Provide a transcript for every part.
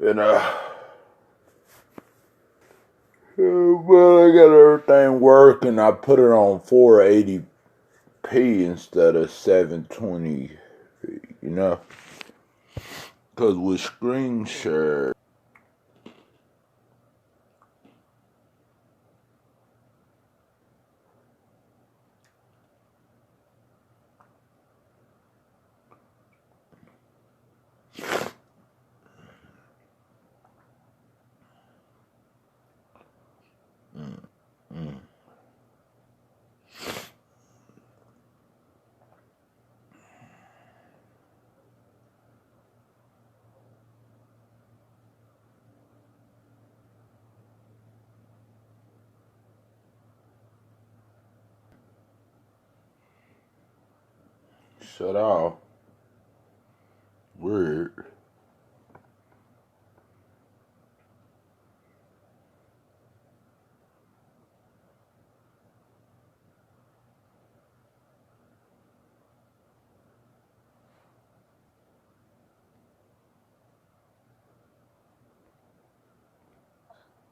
And well, I got everything working. I put it on 480p instead of 720p, you know? Because with screen share, shut off. Weird.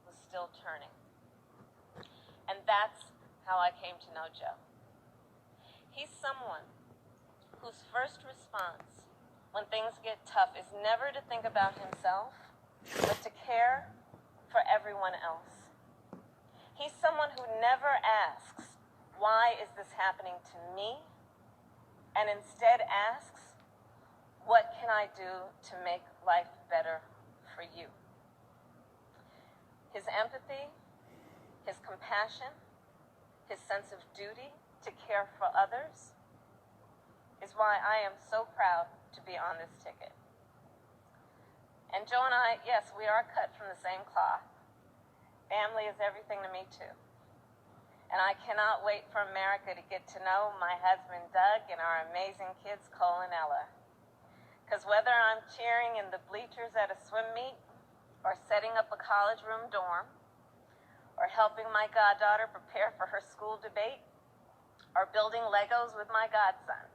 Was still turning. And that's how I came to know Joe. He's someone whose first response when things get tough is never to think about himself, but to care for everyone else. He's someone who never asks, why is this happening to me? And instead asks, what can I do to make life better for you? His empathy, his compassion, his sense of duty to care for others is why I am so proud to be on this ticket. And Joe and I, yes, we are cut from the same cloth. Family is everything to me too. And I cannot wait for America to get to know my husband Doug and our amazing kids Cole and Ella. Because whether I'm cheering in the bleachers at a swim meet, or setting up a college room dorm, or helping my goddaughter prepare for her school debate, or building Legos with my godson,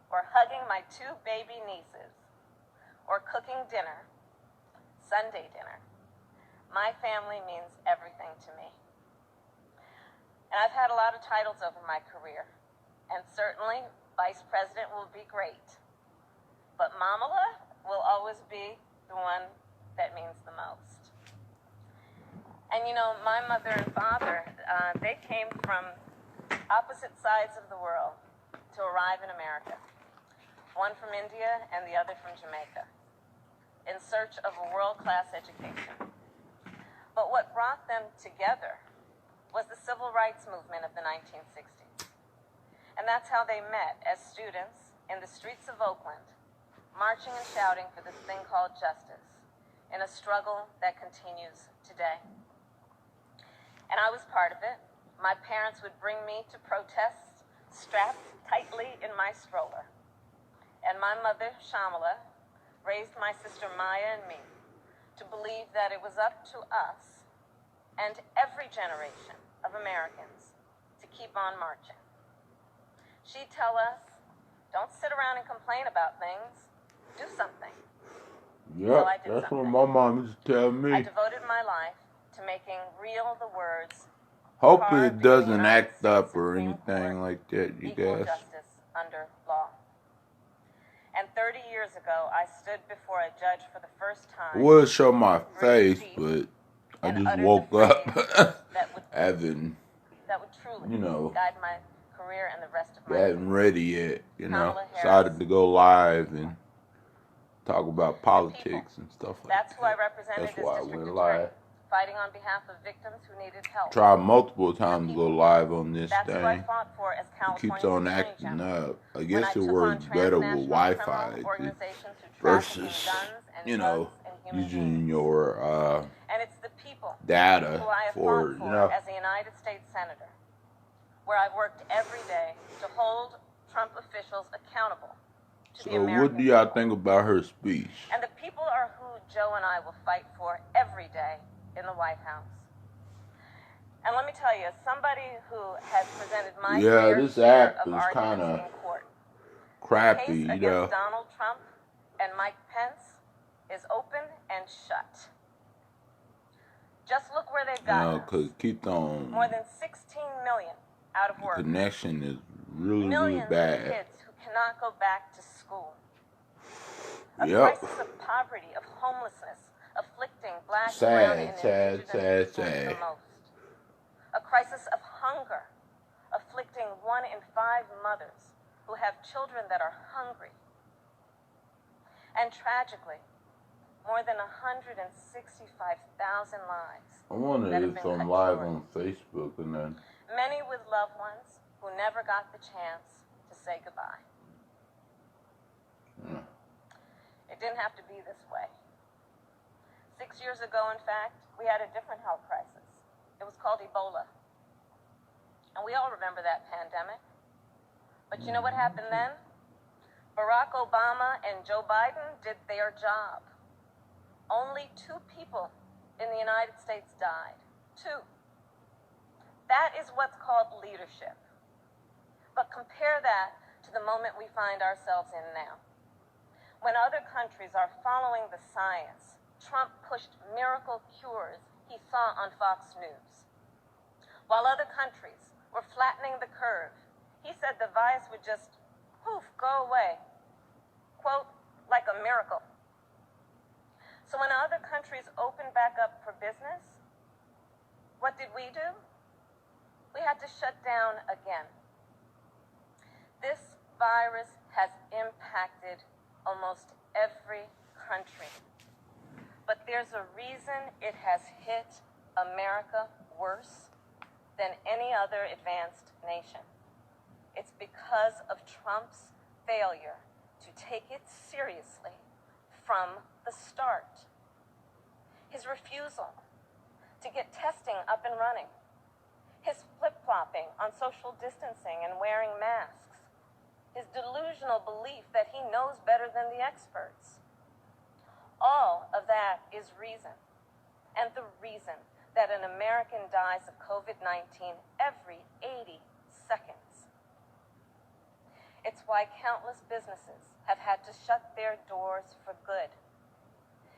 or hugging my 2 baby nieces, or cooking dinner, Sunday dinner, my family means everything to me. And I've had a lot of titles over my career, and certainly vice president will be great. But Kamala will always be the one that means the most. And you know, my mother and father, they came from opposite sides of the world to arrive in America. One from India and the other from Jamaica, in search of a world-class education. But what brought them together was the civil rights movement of the 1960s. And that's how they met as students in the streets of Oakland, marching and shouting for this thing called justice, in a struggle that continues today. And I was part of it. My parents would bring me to protests strapped tightly in my stroller. And my mother, Shamala, raised my sister Maya and me to believe that it was up to us and every generation of Americans to keep on marching. She'd tell us, don't sit around and complain about things, do something. Yeah, so that's what my mom used to tell me. I devoted my life to making real the words. Hopefully it doesn't act up or anything like that, you equal guys. Justice under law. And 30 years ago, I stood before a judge for the first time. I would show my face, but I just woke up having, you know, guide my career and the rest of my hadn't ready yet, you know. Decided to go live and talk about politics and stuff like that. That's who I represented. That's why I went live. Fighting on behalf of victims who needed help. Tried multiple times to go live on this That's thing. Who I fought for as It keeps on acting up. I guess it works better with Wi-Fi versus, you know, using your and it's the people data who I have for, fought you know. As a United States Senator, where I've worked every day to hold Trump officials accountable. So what do y'all think about her speech? And the people are who Joe and I will fight for every day in the White House. And let me tell you, somebody who has presented my this app of is kind of court, crappy, the case you know. against Donald Trump and Mike Pence is open and shut. Just look where they've gotten us. Cause keep on. More than 16 million out of work. The connection is really Millions bad. of kids who cannot go back to school. A Yep. crisis of poverty, of homelessness, afflicting black, brown, and indigenous peoples the most. A crisis of hunger, afflicting 1 in 5 mothers who have children that are hungry. And tragically, more than 165,000 lives. I wonder that have if been I'm cut live short. on Facebook and then. Many with loved ones who never got the chance to say goodbye. Yeah. It didn't have to be this way. 6 years ago, in fact, we had a different health crisis. It was called Ebola. And we all remember that pandemic. But you know what happened then? Barack Obama and Joe Biden did their job. Only 2 people in the United States died. 2. That is what's called leadership. But compare that to the moment we find ourselves in now. When other countries are following the science, Trump pushed miracle cures he saw on Fox News. While other countries were flattening the curve, he said the virus would just, poof, go away. Quote, like a miracle. So when other countries opened back up for business, what did we do? We had to shut down again. This virus has impacted almost every country. But there's a reason it has hit America worse than any other advanced nation. It's because of Trump's failure to take it seriously from the start. His refusal to get testing up and running. His flip-flopping on social distancing and wearing masks. His delusional belief that he knows better than the experts. All of that is reason. And the reason that an American dies of COVID-19 every 80 seconds. It's why countless businesses have had to shut their doors for good.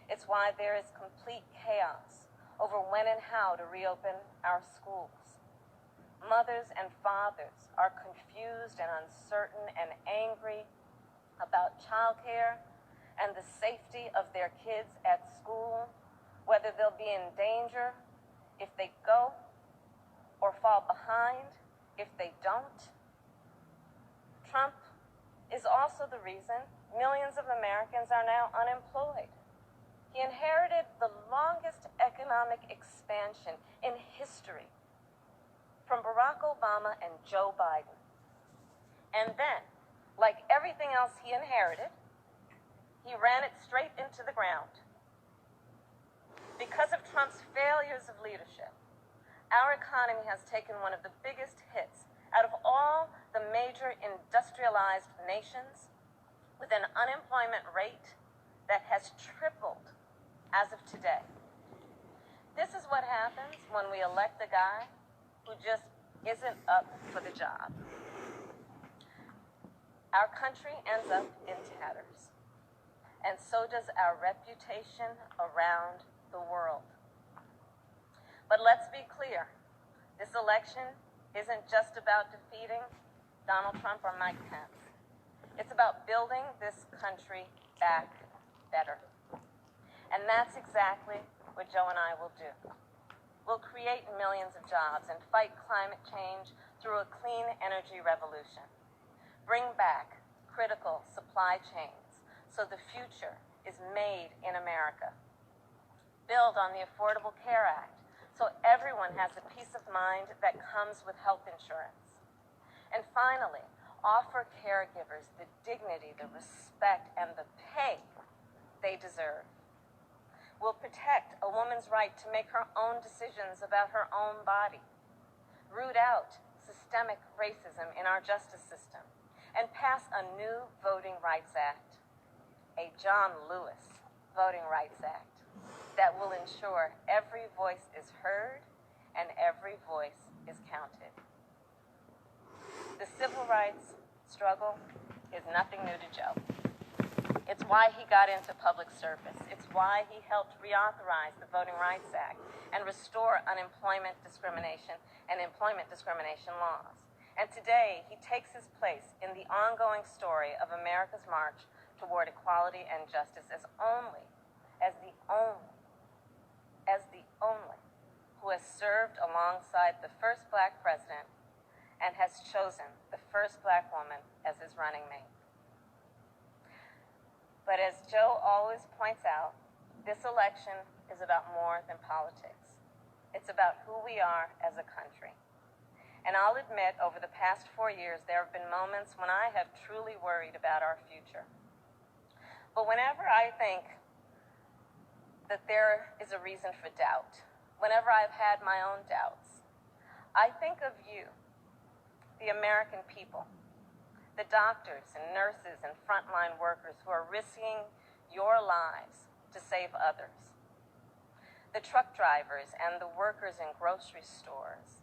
It's why there is complete chaos over when and how to reopen our schools. Mothers and fathers are confused and uncertain and angry about childcare and the safety of their kids at school, whether they'll be in danger if they go or fall behind if they don't. Trump is also the reason millions of Americans are now unemployed. He inherited the longest economic expansion in history from Barack Obama and Joe Biden. And then, like everything else he inherited, he ran it straight into the ground. Because of Trump's failures of leadership, our economy has taken one of the biggest hits out of all the major industrialized nations, with an unemployment rate that has tripled as of today. This is what happens when we elect a guy who just isn't up for the job. Our country ends up in tatters, and so does our reputation around the world. But let's be clear, this election isn't just about defeating Donald Trump or Mike Pence. It's about building this country back better. And that's exactly what Joe and I will do. We'll create millions of jobs and fight climate change through a clean energy revolution. Bring back critical supply chains so the future is made in America. Build on the Affordable Care Act so everyone has the peace of mind that comes with health insurance. And finally, offer caregivers the dignity, the respect, and the pay they deserve. We'll protect a woman's right to make her own decisions about her own body, root out systemic racism in our justice system, and pass a new Voting Rights Act, a John Lewis Voting Rights Act, that will ensure every voice is heard and every voice is counted. The civil rights struggle is nothing new to Joe. It's why he got into public service. It's why he helped reauthorize the Voting Rights Act and restore unemployment discrimination and employment discrimination laws. And today, he takes his place in the ongoing story of America's march toward equality and justice as the only who has served alongside the first black president and has chosen the first black woman as his running mate. But as Joe always points out, this election is about more than politics. It's about who we are as a country. And I'll admit, over the past 4 years, there have been moments when I have truly worried about our future. But whenever I think that there is a reason for doubt, whenever I've had my own doubts, I think of you, the American people, the doctors and nurses and frontline workers who are risking your lives to save others, the truck drivers and the workers in grocery stores,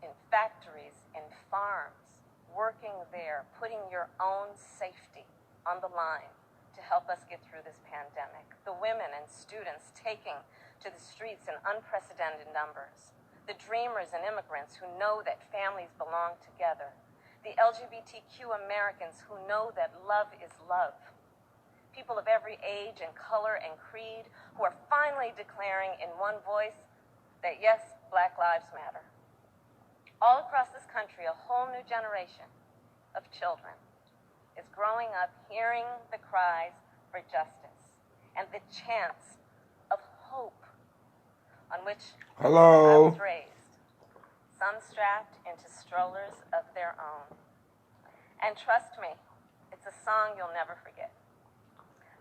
in factories, in farms, working there, putting your own safety on the line to help us get through this pandemic, the women and students taking to the streets in unprecedented numbers, the dreamers and immigrants who know that families belong together, the LGBTQ Americans who know that love is love, people of every age and color and creed who are finally declaring in one voice that yes, Black Lives Matter. All across this country, a whole new generation of children is growing up hearing the cries for justice and the chants of hope on which I was raised, some strapped into strollers of their own. And trust me, it's a song you'll never forget.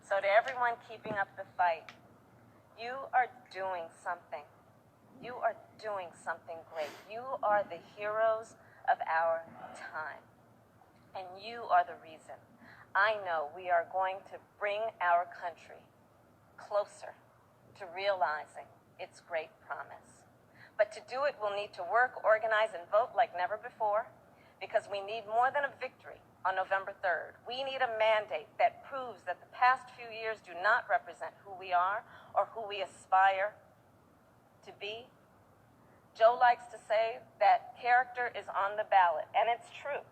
So to everyone keeping up the fight, you are doing something. You are doing something great. You are the heroes of our time. And you are the reason I know we are going to bring our country closer to realizing its great promise. But to do it, we'll need to work, organize, and vote like never before, because we need more than a victory on November 3rd. We need a mandate that proves that the past few years do not represent who we are or who we aspire to be. Joe likes to say that character is on the ballot, and it's true.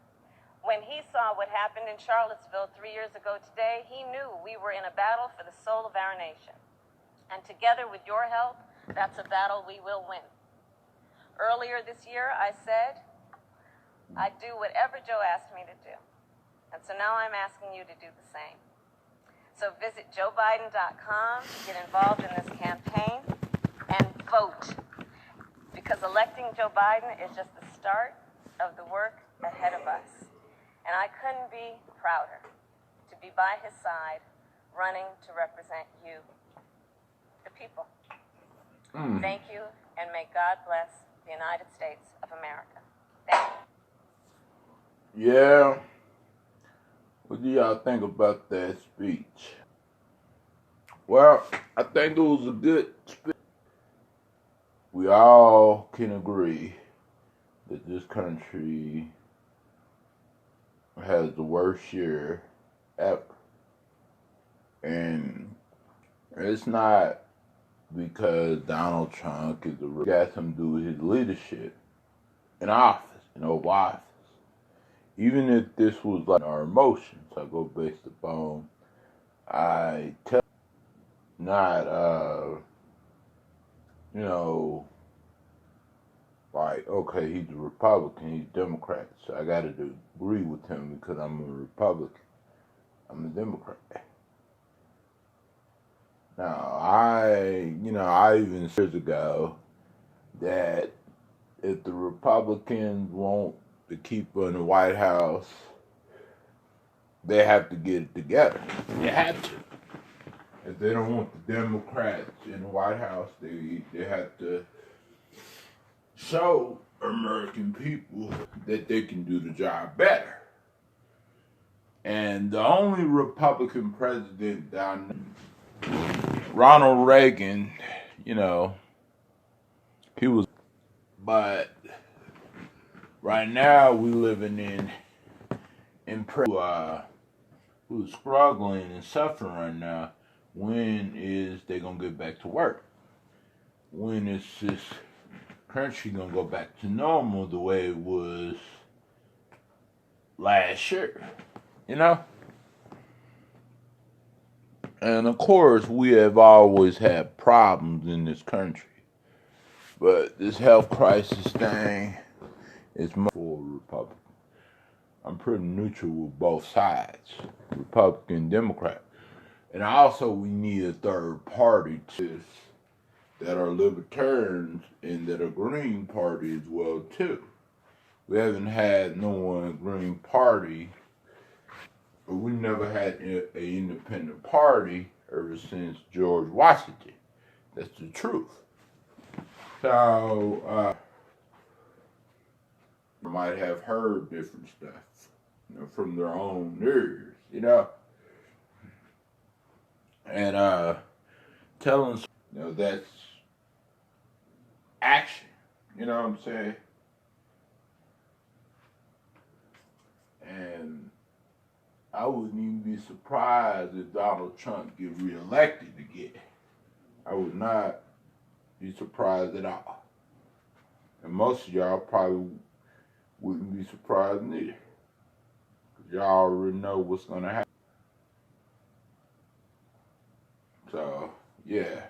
When he saw what happened in Charlottesville 3 years ago today, he knew we were in a battle for the soul of our nation. And together with your help, that's a battle we will win. Earlier this year, I said I'd do whatever Joe asked me to do. And so now I'm asking you to do the same. So visit joebiden.com to get involved in this campaign and vote. Because electing Joe Biden is just the start of the work ahead of us. And I couldn't be prouder to be by his side, running to represent you, the people. Thank you, and may God bless the United States of America. Thank you. Yeah. What do y'all think about that speech? Well, I think it was a good speech. We all can agree that this country has the worst year ever. And it's not because Donald Trump is got something to do with his leadership in office, in Oval Office. Even if this was like our emotions, I go based upon, I tell not, like, okay, he's a Republican, he's a Democrat, so I gotta agree with him because I'm a Republican. I'm a Democrat. Now, I even said years ago that if the Republicans want to keep in the White House, they have to get it together. They have to. If they don't want the Democrats in the White House, they have to show American people that they can do the job better. And the only Republican president down Ronald Reagan, he was, but right now we living in who's struggling and suffering right now, when is they gonna get back to work? When is this country gonna go back to normal the way it was last year? You know? And of course, we have always had problems in this country. But this health crisis thing is more for Republican. I'm pretty neutral with both sides, Republican and Democrat. And also, we need a third party to that are libertarians and that are Green Party as well too. We haven't had no one Green Party, but we never had an independent party ever since George Washington. That's the truth. So, might have heard different stuff, from their own ears, and telling, that's action, you know what I'm saying? And I wouldn't even be surprised if Donald Trump get reelected again. I would not be surprised at all. And most of y'all probably wouldn't be surprised neither. Because y'all already know what's going to happen. So, yeah.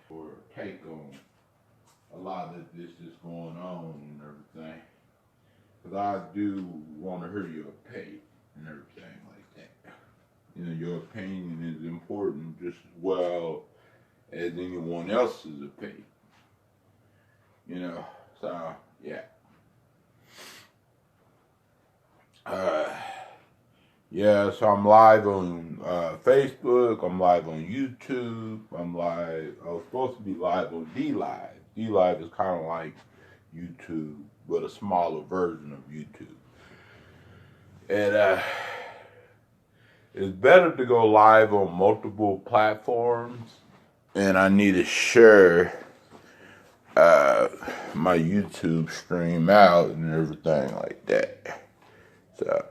Or take on a lot of this is going on and everything. Because I do want to hear your opinion and everything like that. Your opinion is important just as well as anyone else's opinion. So, yeah. Yeah, so I'm live on Facebook, I'm live on YouTube, I was supposed to be live on D-Live. D-Live is kind of like YouTube, but a smaller version of YouTube. And it's better to go live on multiple platforms, and I need to share my YouTube stream out and everything like that. So,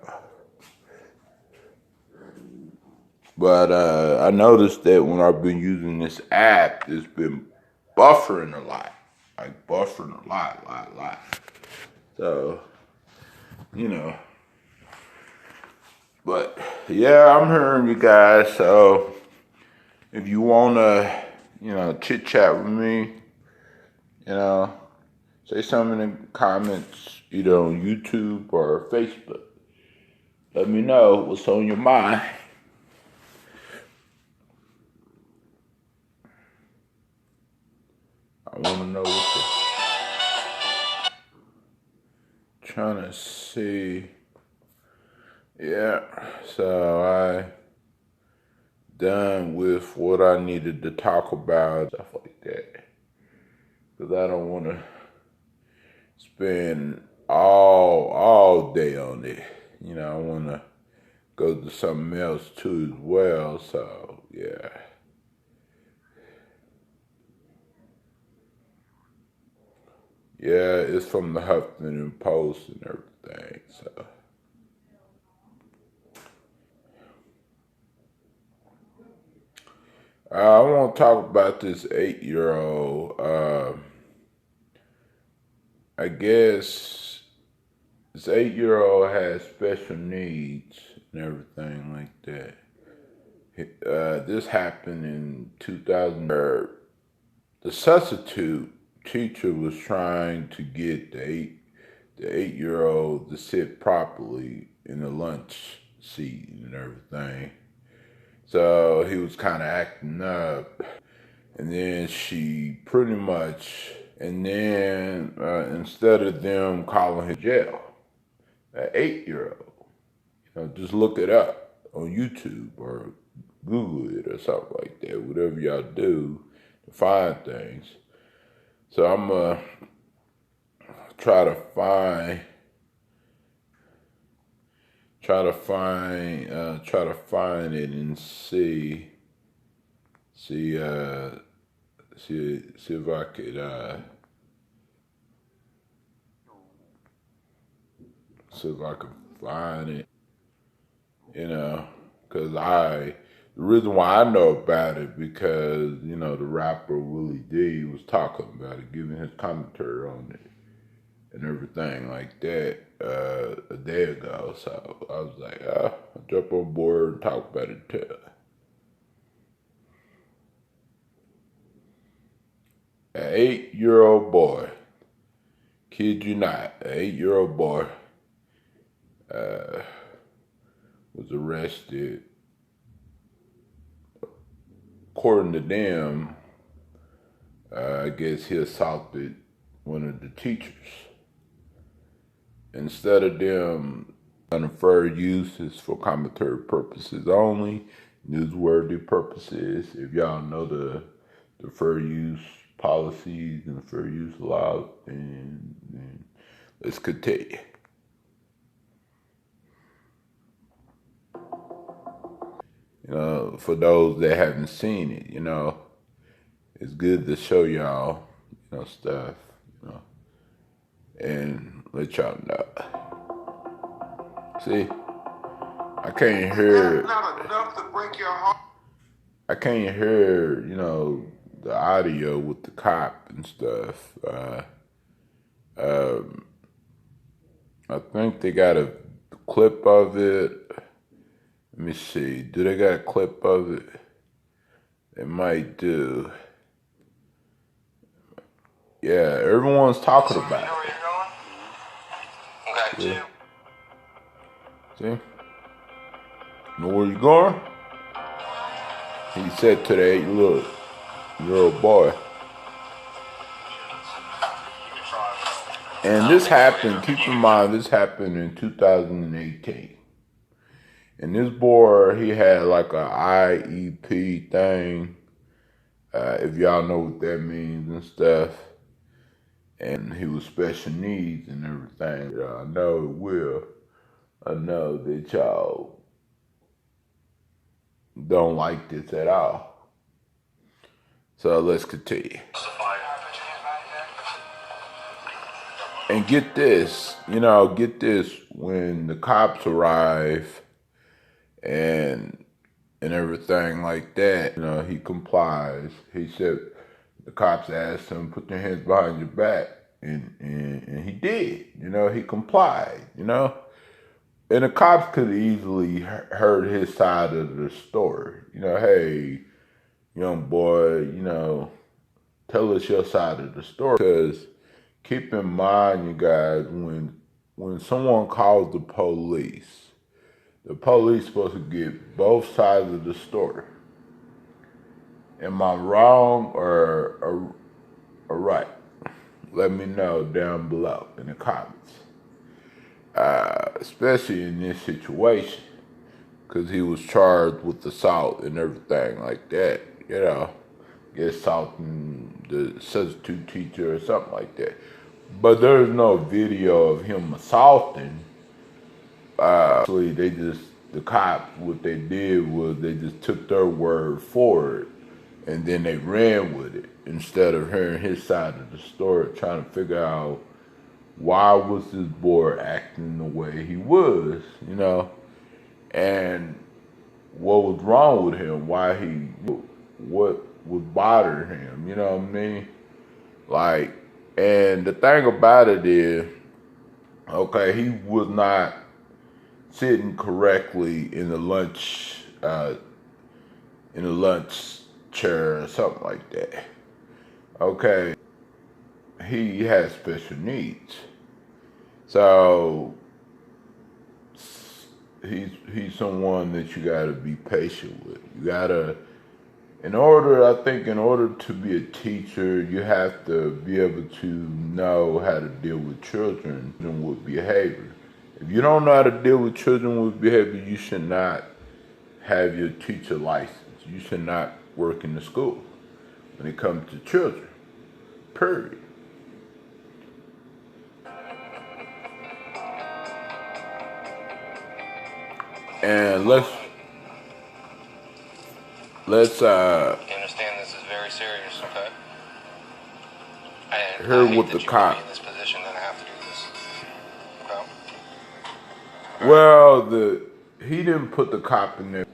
but I noticed that when I've been using this app, it's been buffering a lot. Like buffering a lot. So, but yeah, I'm hearing you guys. So if you wanna, chit chat with me, say something in the comments, either on YouTube or Facebook. Let me know what's on your mind. I want to know trying to see. Yeah, so I done with what I needed to talk about, stuff like that. Because I don't want to spend all day on it. I want to go to something else too as well. So, yeah. Yeah, it's from the Huffington Post and everything, so. I want to talk about this 8-year-old. I guess this 8-year-old has special needs and everything like that. This happened in 2000. The substitute teacher was trying to get the 8-year-old to sit properly in the lunch seat and everything. So he was kind of acting up. And then she pretty much, instead of them calling him jail, an 8-year-old, just look it up on YouTube or Google it or something like that, whatever y'all do to find things. So I'm going to try to find it and see if I could find it, Cause the reason why I know about it because, you know, the rapper Willie D was talking about it, giving his commentary on it and everything like that a day ago. So I was like, I'll jump on board and talk about it too. An 8-year-old boy, kid you not, an 8-year-old boy was arrested. According to them, I guess he assaulted one of the teachers. Instead of them on fair use is for commentary purposes only, newsworthy purposes. If y'all know the fair use policies and the fair use laws, then let's continue. You know, for those that haven't seen it, you know, it's good to show y'all, you know, stuff, you know, and let y'all know. See, I can't hear. Not enough to break your heart. I can't hear, you know, the audio with the cop and stuff. I think they got a clip of it. Let me see. Do they got a clip of it? They might do. Yeah, everyone's talking about it. Okay, yeah. See? You know where you going? He said to the 8-year-old boy. And this happened, keep in mind, this happened in 2018. And this boy, he had like a IEP thing, if y'all know what that means and stuff. And he was special needs and everything. I know it will. I know that y'all don't like this at all. So let's continue. And get this, you know, when the cops arrive and everything like that, you know, he complies. He said, the cops asked him, put your hands behind your back, and he did, you know, he complied, you know. And the cops could easily heard his side of the story. You know, hey, young boy, you know, tell us your side of the story. Because keep in mind, you guys, when someone calls the police supposed to get both sides of the story. Am I wrong or right? Let me know down below in the comments. Especially in this situation, because he was charged with assault and everything like that, you know, assaulting the substitute teacher or something like that. But there's no video of him assaulting. Actually, the cops, what they did was they just took their word for it, and then they ran with it instead of hearing his side of the story, trying to figure out why was this boy acting the way he was, you know, and what was wrong with him, what was bothering him, you know what I mean? Like, and the thing about it is, okay, he was not sitting correctly in the lunch chair or something like that. Okay, he has special needs, so he's someone that you gotta be patient with. You gotta, in order to be a teacher, you have to be able to know how to deal with children and with behavior. If you don't know how to deal with children with behavior, you should not have your teacher license. You should not work in the school when it comes to children, period. And let's you understand this is very serious, okay? And hear I hate what that the you cop. put me in this position that I have to do this. Okay? Well, he didn't put the cop in there.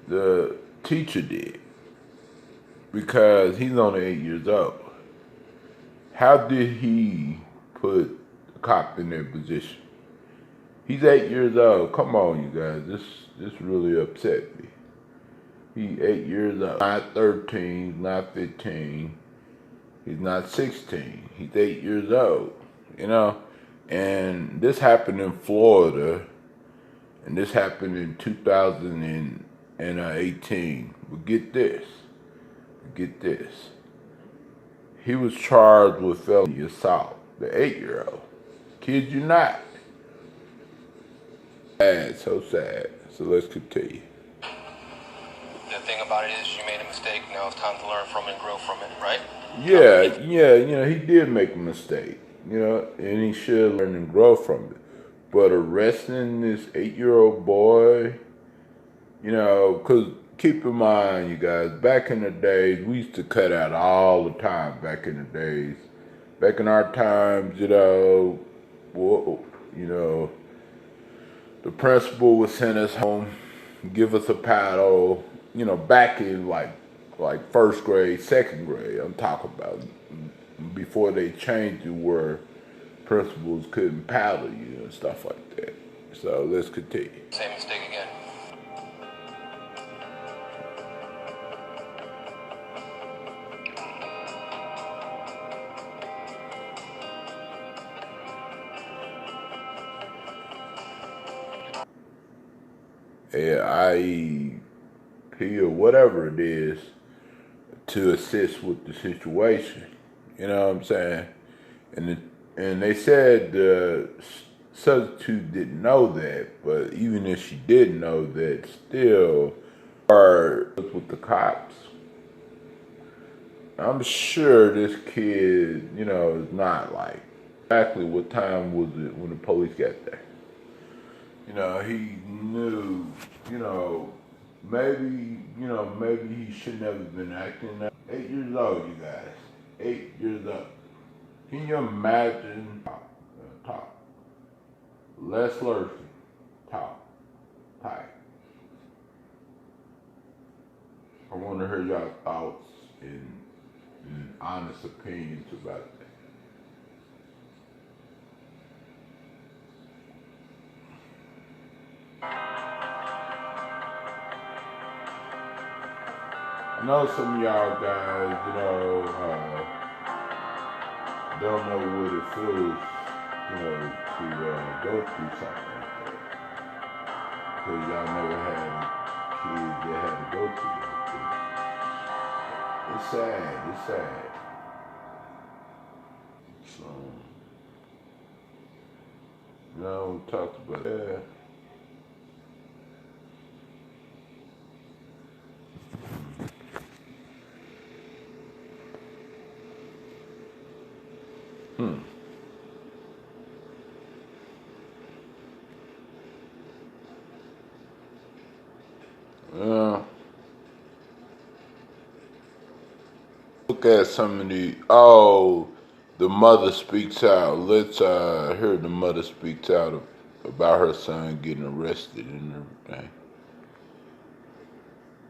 the teacher did, because he's only 8 years old. How did he put the cop in that position? He's 8 years old. Come on, you guys. This really upset me. He's 8 years old. Not 13, not 15. He's not 16. He's 8 years old, you know? And this happened in Florida, and this happened in 2018. But get this. He was charged with felony assault, the 8-year-old. Kid you not. Sad, so sad. So let's continue. The thing about it is you made a mistake. Now it's time to learn from it and grow from it, right? Yeah, you know, he did make a mistake, you know, and he should learn and grow from it. But arresting this 8-year-old boy, you know, because keep in mind, you guys, back in the days, we used to cut out all the time back in the days. Back in our times, you know, the principal would send us home, give us a paddle, you know, back in like first grade, second grade, I'm talking about, before they changed it where principals couldn't paddle you and stuff like that. So let's continue. Same mistake again. IEP or whatever it is to assist with the situation. You know what I'm saying? And they said the substitute didn't know that, but even if she did know that, still, or with the cops, I'm sure this kid, you know, is not like, exactly what time was it when the police got there? You know, he knew, maybe he shouldn't have been acting that. 8 years old, you guys. 8 years old. Can you imagine? Talk. Less lurking. Talk. Type. I want to hear y'all thoughts and honest opinions about that. I know some of y'all guys, don't know what it feels, to go through something like that. Because y'all never had kids that had to go through that. It's sad. So, we talked about that. Look at some of the mother speaks out. Let's hear the mother speaks out about her son getting arrested and everything.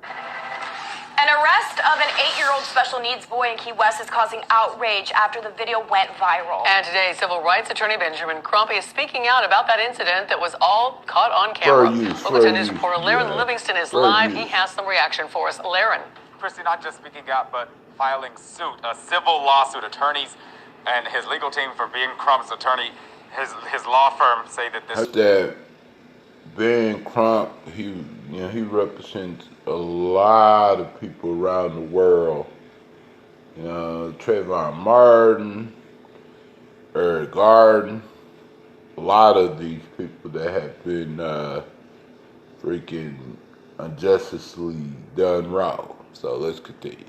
An arrest of an 8-year-old special needs boy in Key West is causing outrage after the video went viral. And today, civil rights attorney Benjamin Crump is speaking out about that incident that was all caught on camera. Local 10 News reporter Laren Livingston is live. He has some reaction for us. Laren. Christy, not just speaking out, but filing suit, a civil lawsuit. Attorneys and his legal team for being Crump's attorney, his law firm say that this... That Ben Crump, he represents a lot of people around the world. Trayvon Martin, Eric Garden, a lot of these people that have been freaking unjustly done wrong. So let's continue.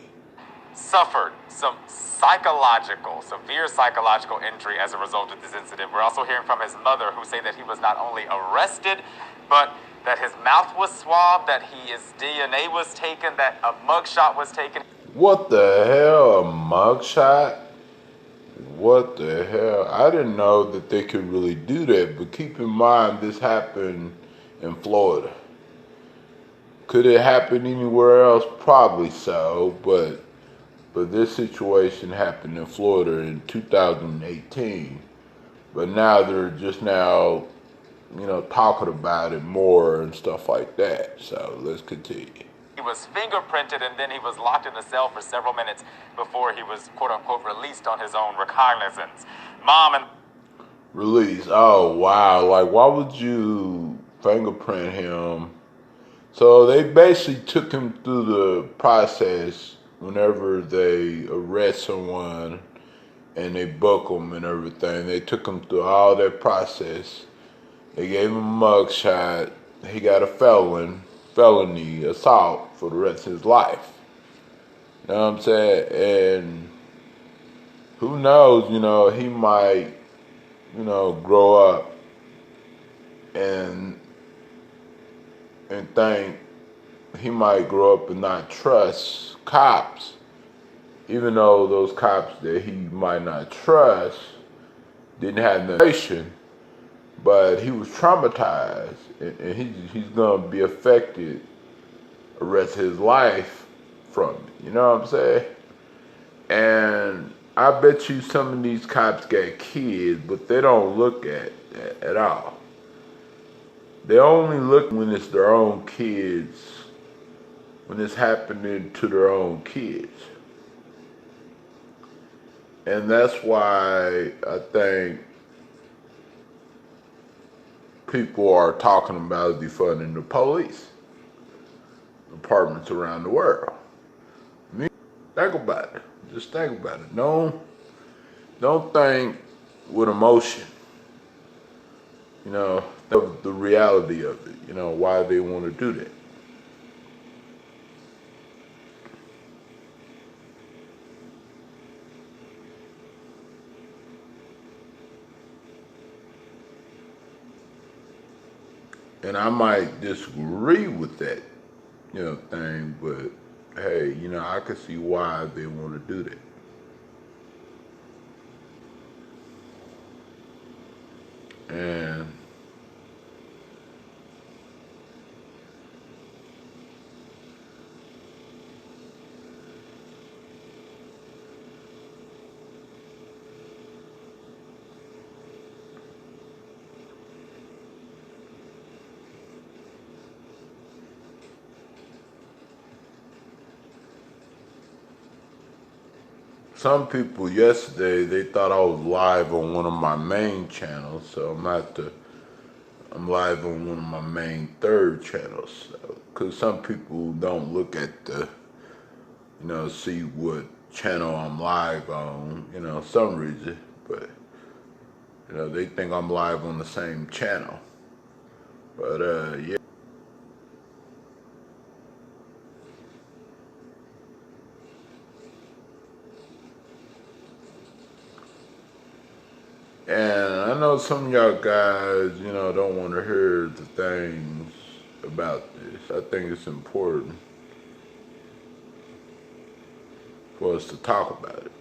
Suffered some severe psychological injury as a result of this incident. We're also hearing from his mother, who say that he was not only arrested, but that his mouth was swabbed, that his DNA was taken, that a mugshot was taken. What the hell, a mugshot? What the hell? I didn't know that they could really do that, but keep in mind this happened in Florida. Could it happen anywhere else? Probably so, but this situation happened in Florida in 2018. But now they're just now, talking about it more and stuff like that. So let's continue. He was fingerprinted and then he was locked in the cell for several minutes before he was quote unquote released on his own recognizance. Mom and Release. Oh wow. Like, why would you fingerprint him? So they basically took him through the process whenever they arrest someone and they book them and everything. They took him through all that process. They gave him a mugshot. He got a felony assault for the rest of his life. You know what I'm saying? And who knows, he might, grow up and think he might grow up and not trust cops, even though those cops that he might not trust didn't have the information, but he was traumatized, and he's gonna be affected the rest of his life from it. You know what I'm saying? And I bet you some of these cops got kids, but they don't look at all. They only look when it's their own kids, when it's happening to their own kids. And that's why I think people are talking about defunding the police departments around the world. I mean, think about it. Just think about it. Don't think with emotion. Of the reality of it, why they want to do that. And I might disagree with that, thing, but hey, I can see why they want to do that. And some people yesterday, they thought I was live on one of my main channels, so I'm live on one of my main third channels. Because some people don't look at the, see what channel I'm live on, some reason, but, they think I'm live on the same channel. But, yeah. And I know some of y'all guys, don't want to hear the things about this. I think it's important for us to talk about it,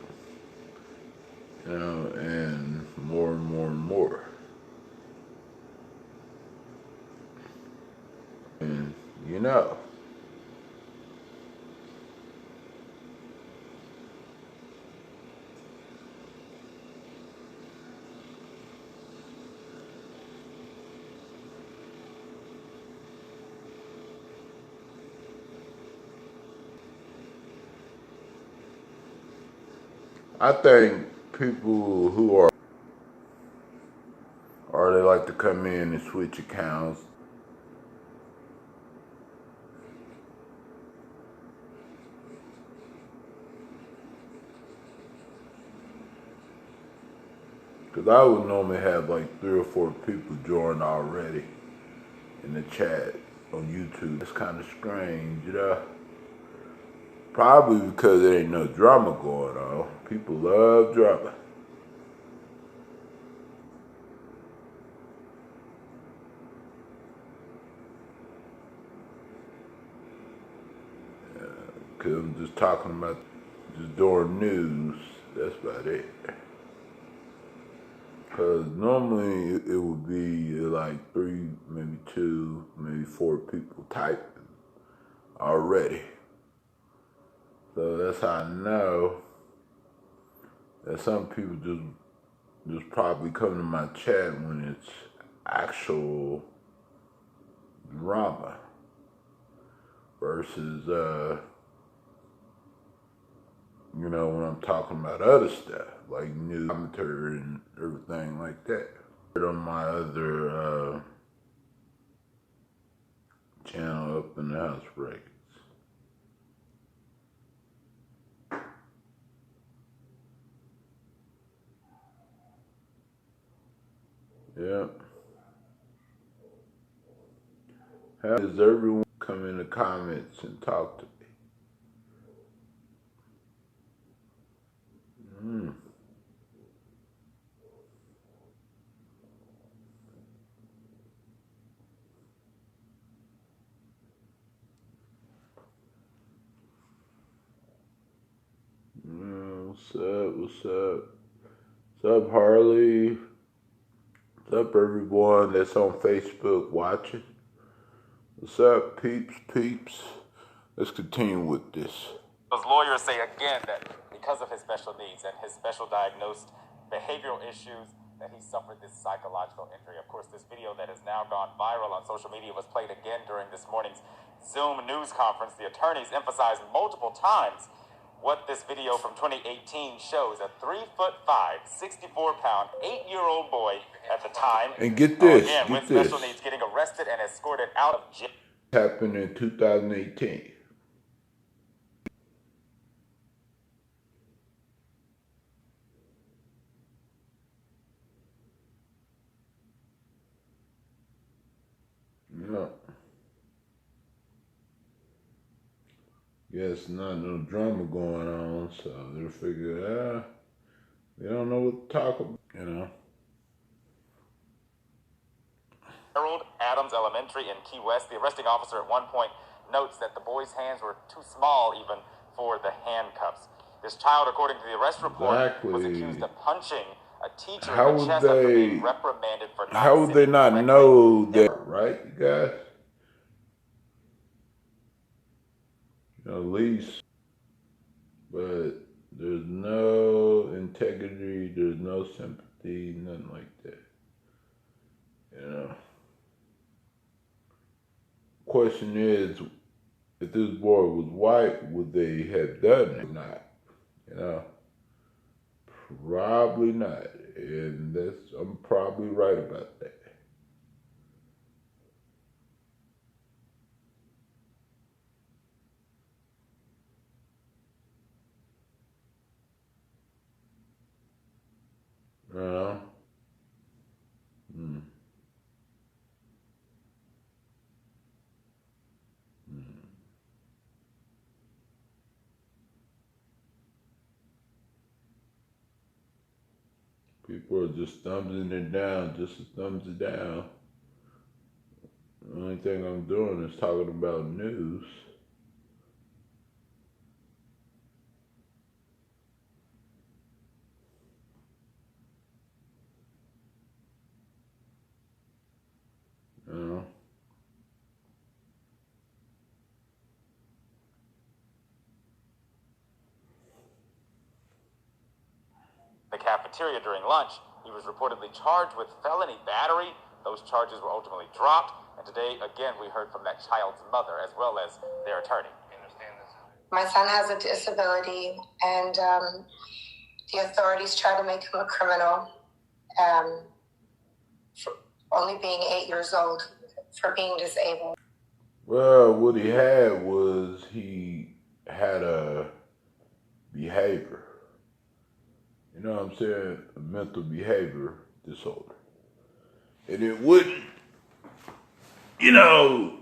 and more and more and more. And, I think people who or they like to come in and switch accounts. Because I would normally have like 3 or 4 people join already in the chat on YouTube. It's kind of strange, Probably because there ain't no drama going on. People love drama. Because I'm just talking about just doing news. That's about it. Because normally it would be like 3, maybe 2, maybe 4 people typing. already. So that's how I know that some people just probably come to my chat when it's actual drama versus, you know, when I'm talking about other stuff, like news commentary and everything like that. On my other channel, Up in the House Records. Yep. How does everyone come in the comments and talk to me? What's up? What's up? What's up, Harley? What's up, everyone that's on Facebook watching? What's up, peeps? Let's continue with this. Those lawyers say again that because of his special needs and his special diagnosed behavioral issues, that he suffered this psychological injury. Of course, this video that has now gone viral on social media was played again during this morning's Zoom news conference. The attorneys emphasized multiple times what this video from 2018 shows. A 3'5", 64-pound, 8-year-old boy at the time. And get this, again, with special needs, getting arrested and escorted out of jail. Happened in 2018. No. Guess not no drama going on, so they'll figure, they don't know what to talk about, you know. Harold Adams Elementary in Key West. The arresting officer at one point notes that the boy's hands were too small even for the handcuffs. This child, according to the arrest report, was accused of punching a teacher in the chest after being reprimanded for not how would they not know that, right, you guys? At least, but there's no integrity, there's no sympathy, nothing like that. You know. Question is, if this boy was white, would they have done it? Not. You know. Probably not. And I'm probably right about that. People are just thumbsing it down, just to thumbs it down. The only thing I'm doing is talking about news. You know? The cafeteria during lunch. He was reportedly charged with felony battery. Those charges were ultimately dropped. And today, again, we heard from that child's mother as well as their attorney. My son has a disability, and the authorities try to make him a criminal for only being 8 years old, for being disabled. Well, what he had was he had a behavior. You know what I'm saying? A mental behavior disorder. And it wouldn't, you know,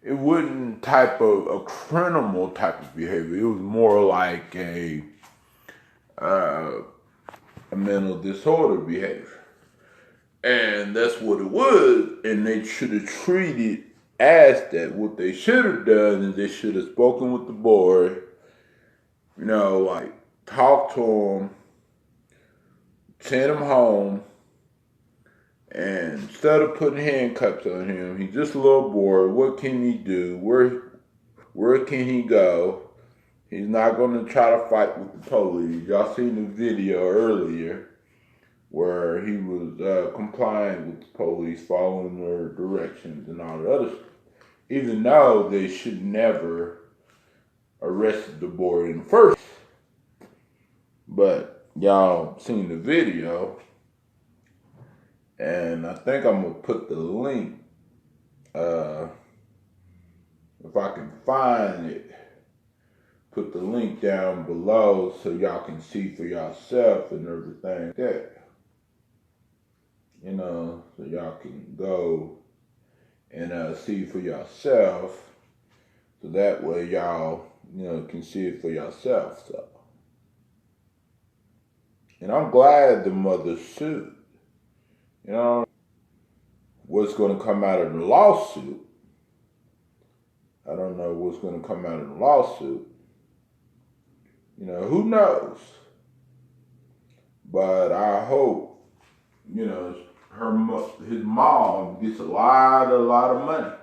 it wasn't type of a criminal type of behavior. It was more like a mental disorder behavior. And that's what it was. And they should have treated as that. What they should have done is they should have spoken with the boy, you know, like talked to him, sent him home, and instead of putting handcuffs on him, he's just a little boy. What can he do? where can he go? He's not going to try to fight with the police. Y'all seen the video earlier where he was complying with the police, following their directions and all the other stuff. Even though they should never arrested the boy in the first place. But y'all seen the video, and I think I'm going to put the link, if I can find it, put the link down below so y'all can see for yourself and everything there. You know, so y'all can go and see for yourself, so that way y'all, you know, can see it for yourself. So, and I'm glad the mother sued. You know, what's going to come out of the lawsuit, I don't know what's going to come out of the lawsuit. You know, who knows? But I hope, you know, his mom gets a lot of money.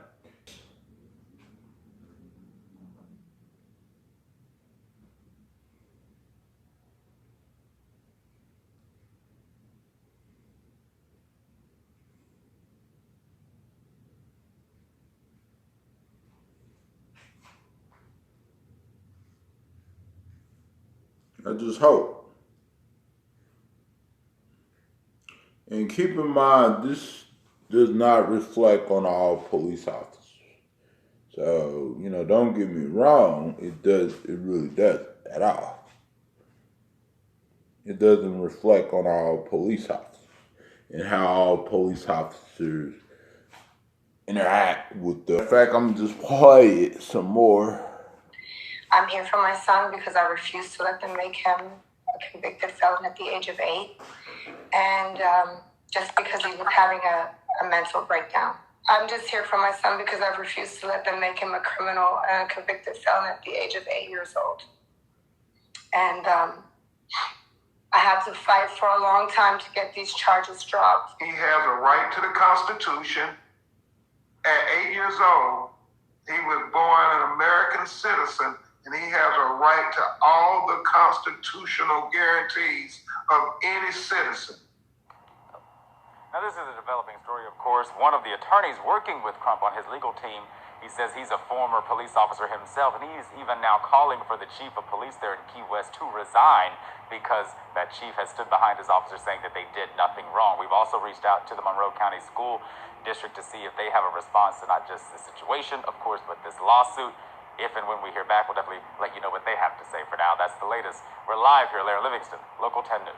I just hope. And keep in mind, this does not reflect on all police officers. So, you know, don't get me wrong, it really doesn't at all. It doesn't reflect on all police officers and how all police officers interact with the... In fact, I'm gonna just play it some more. I'm here for my son because I refuse to let them make him a convicted felon at the age of 8. And just because he was having a mental breakdown. I'm just here for my son because I refuse to let them make him a criminal and a convicted felon at the age of 8 years old. And I had to fight for a long time to get these charges dropped. He has a right to the Constitution. At 8 years old, he was born an American citizen, and he has a right to all the constitutional guarantees of any citizen. Now, this is a developing story, of course. One of the attorneys working with Crump on his legal team, he says he's a former police officer himself, and he's even now calling for the chief of police there in Key West to resign because that chief has stood behind his officers saying that they did nothing wrong. We've also reached out to the Monroe County School District to see if they have a response to not just the situation, of course, but this lawsuit. If and when we hear back, we'll definitely let you know what they have to say. For now, that's the latest. We're live here, Larry Livingston, Local 10 News.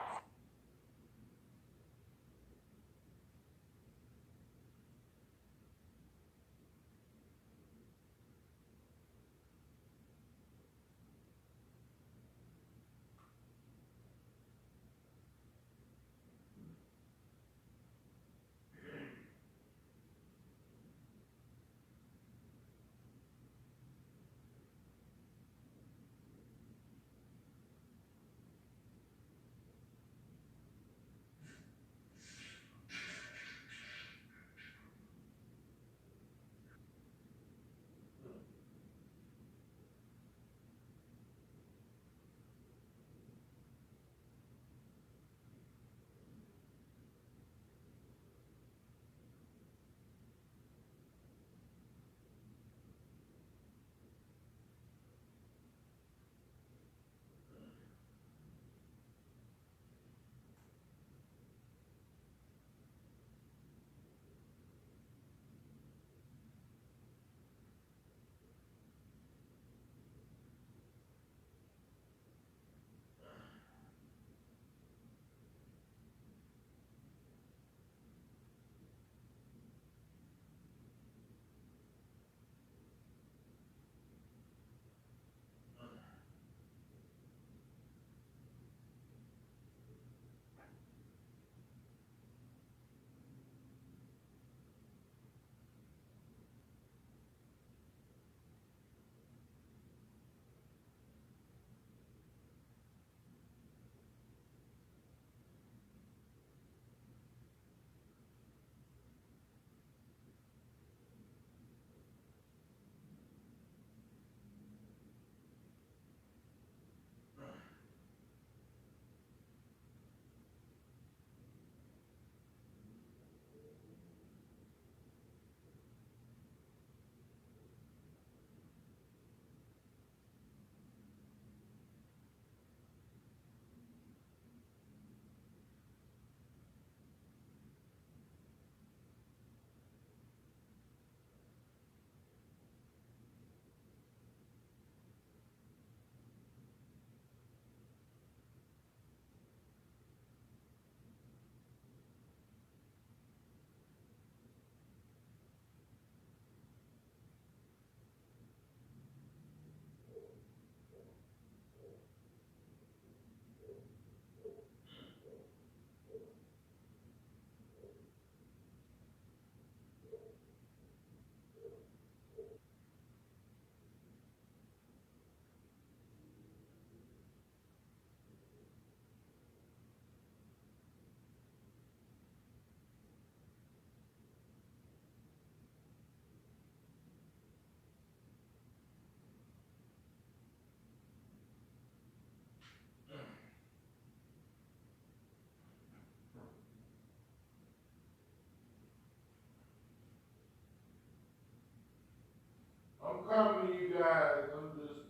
of you guys, I'm just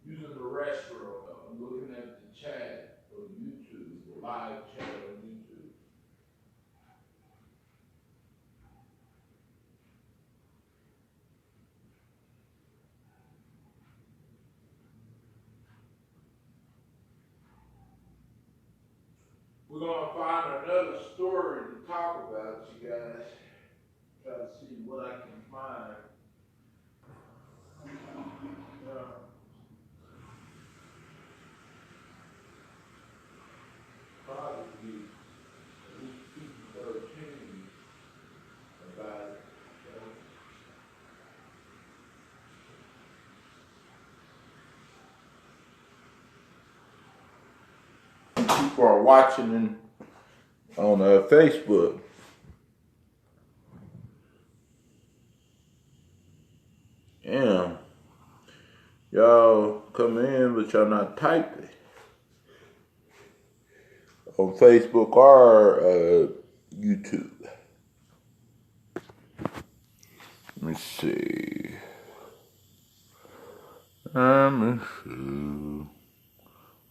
using the restroom. I'm looking at the chat on YouTube, the live chat on YouTube. We're gonna find another story to talk about, you guys. Try to see what I can find. Probably at least 13 about it. People are watching on Facebook. Yeah. Y'all come in, but y'all not typing. On Facebook or YouTube. Let me see.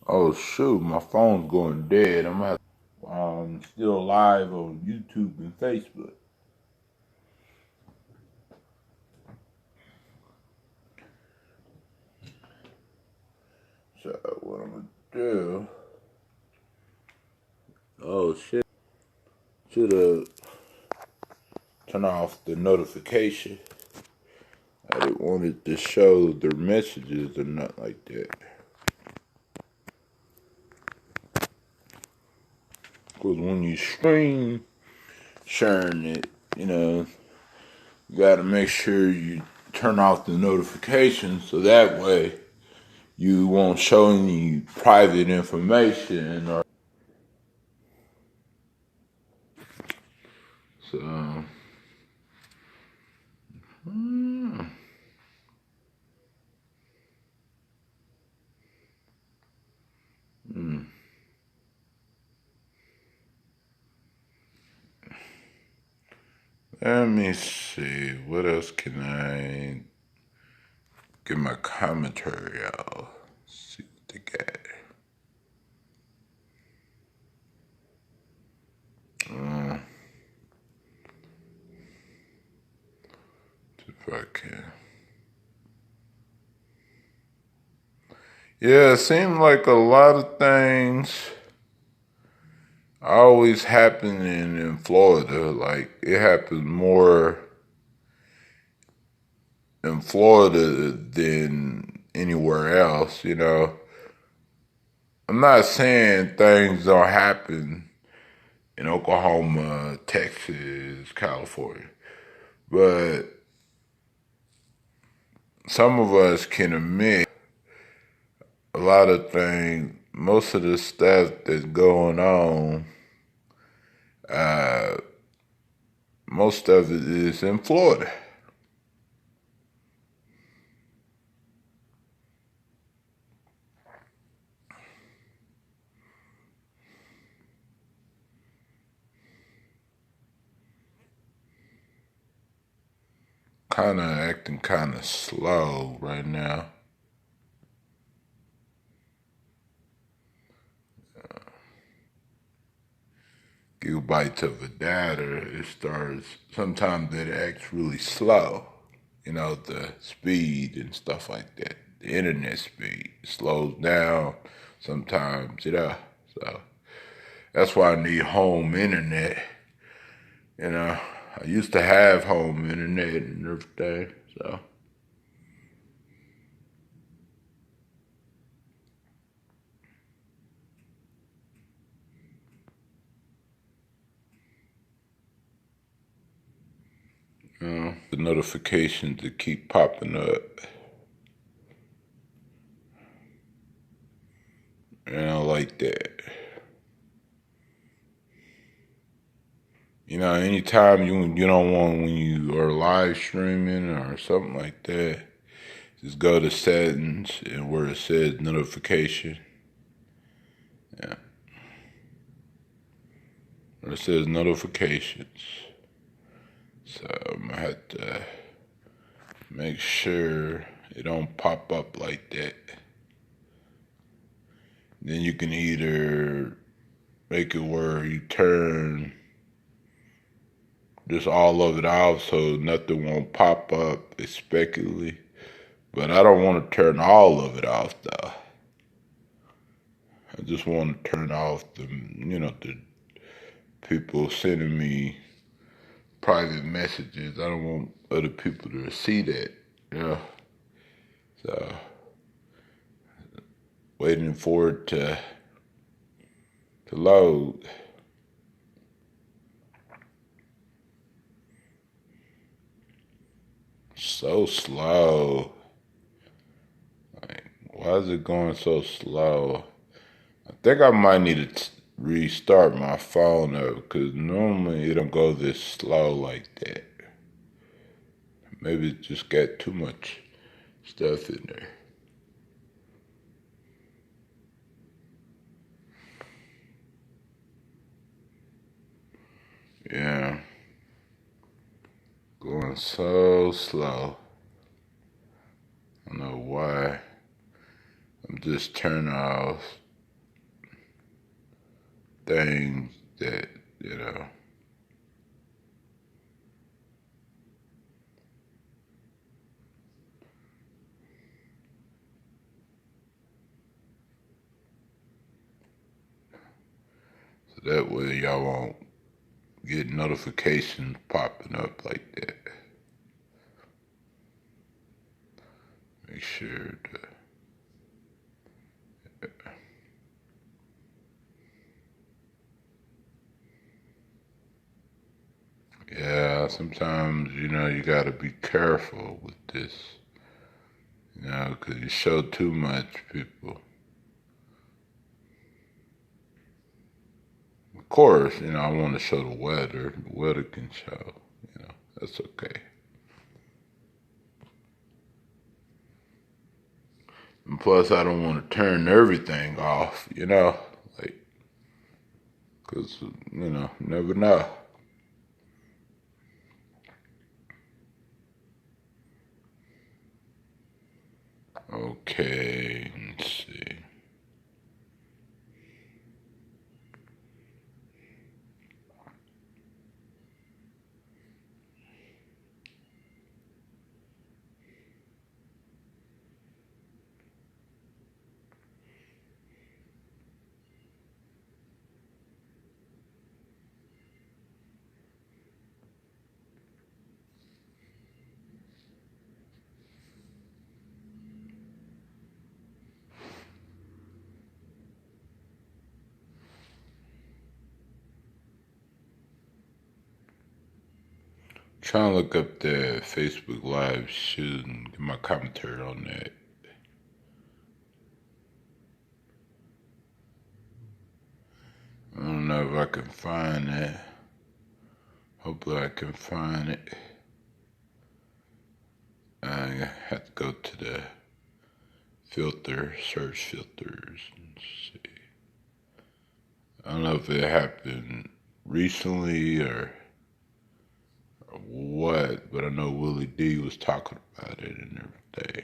Oh shoot, my phone's going dead. I'm still live on YouTube and Facebook. So what I'm gonna do? Oh shit! Should've turned off the notification. I didn't want it to show their messages or nothing like that. Because when you stream sharing it, you gotta make sure you turn off the notifications so that way you won't show any private information or so. Let me see. What else can I get my commentary out? See what they got. If I can. Yeah, it seems like a lot of things always happening in Florida. Like, it happens more in Florida than anywhere else, I'm not saying things don't happen in Oklahoma, Texas, California, but some of us can admit a lot of things, most of the stuff that's going on, most of it is in Florida. Kind of acting kind of slow right now. Gigabytes of the data, it starts, sometimes it acts really slow. The speed and stuff like that. The internet speed slows down sometimes, So that's why I need home internet. I used to have home internet and everything, so. The notifications that keep popping up. And I like that. Anytime you don't want, when you are live streaming or something like that, just go to settings and where it says notification. Yeah. Where it says notifications. So I'm gonna have to make sure it don't pop up like that. Then you can either make it where you turn just all of it off so nothing won't pop up expectedly. But I don't want to turn all of it off though. I just want to turn off the, the people sending me private messages. I don't want other people to see that, So, waiting for it to load. So slow. Like, why is it going so slow? I think I might need to restart my phone up because normally it don't go this slow like that. Maybe it just got too much stuff in there. Yeah. Going so slow. I don't know why. I'm just turning off things that, so that way y'all won't get notifications popping up like that. Make sure to yeah, sometimes, you gotta be careful with this, because you show too much, people. Of course, I want to show the weather. The weather can show, that's okay. And plus, I don't want to turn everything off, like, because, never know. Okay, let's see. Trying to look up the Facebook Live shoot and get my commentary on that. I don't know if I can find that. Hopefully I can find it. I have to go to the search filters and see. I don't know if it happened recently or what, but I know Willie D was talking about it and everything.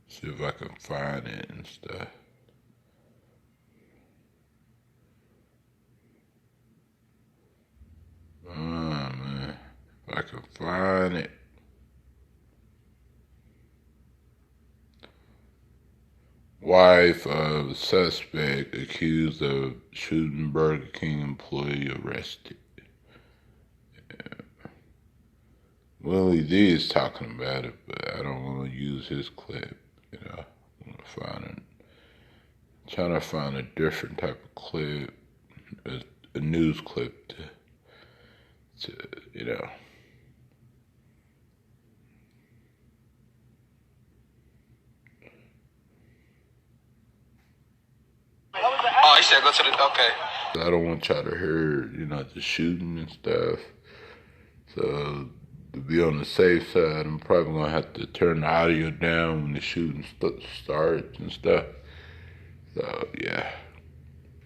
See if I can find it and stuff. Oh man, if I can find it. Wife of suspect accused of shooting Burger King employee arrested. Yeah. Willie D is talking about it, but I don't want to use his clip. I want to find trying to find a different type of clip, a news clip to Oh, he said go to the, okay. I don't want y'all to hear, the shooting and stuff. So, to be on the safe side, I'm probably going to have to turn the audio down when the shooting starts and stuff. So, yeah.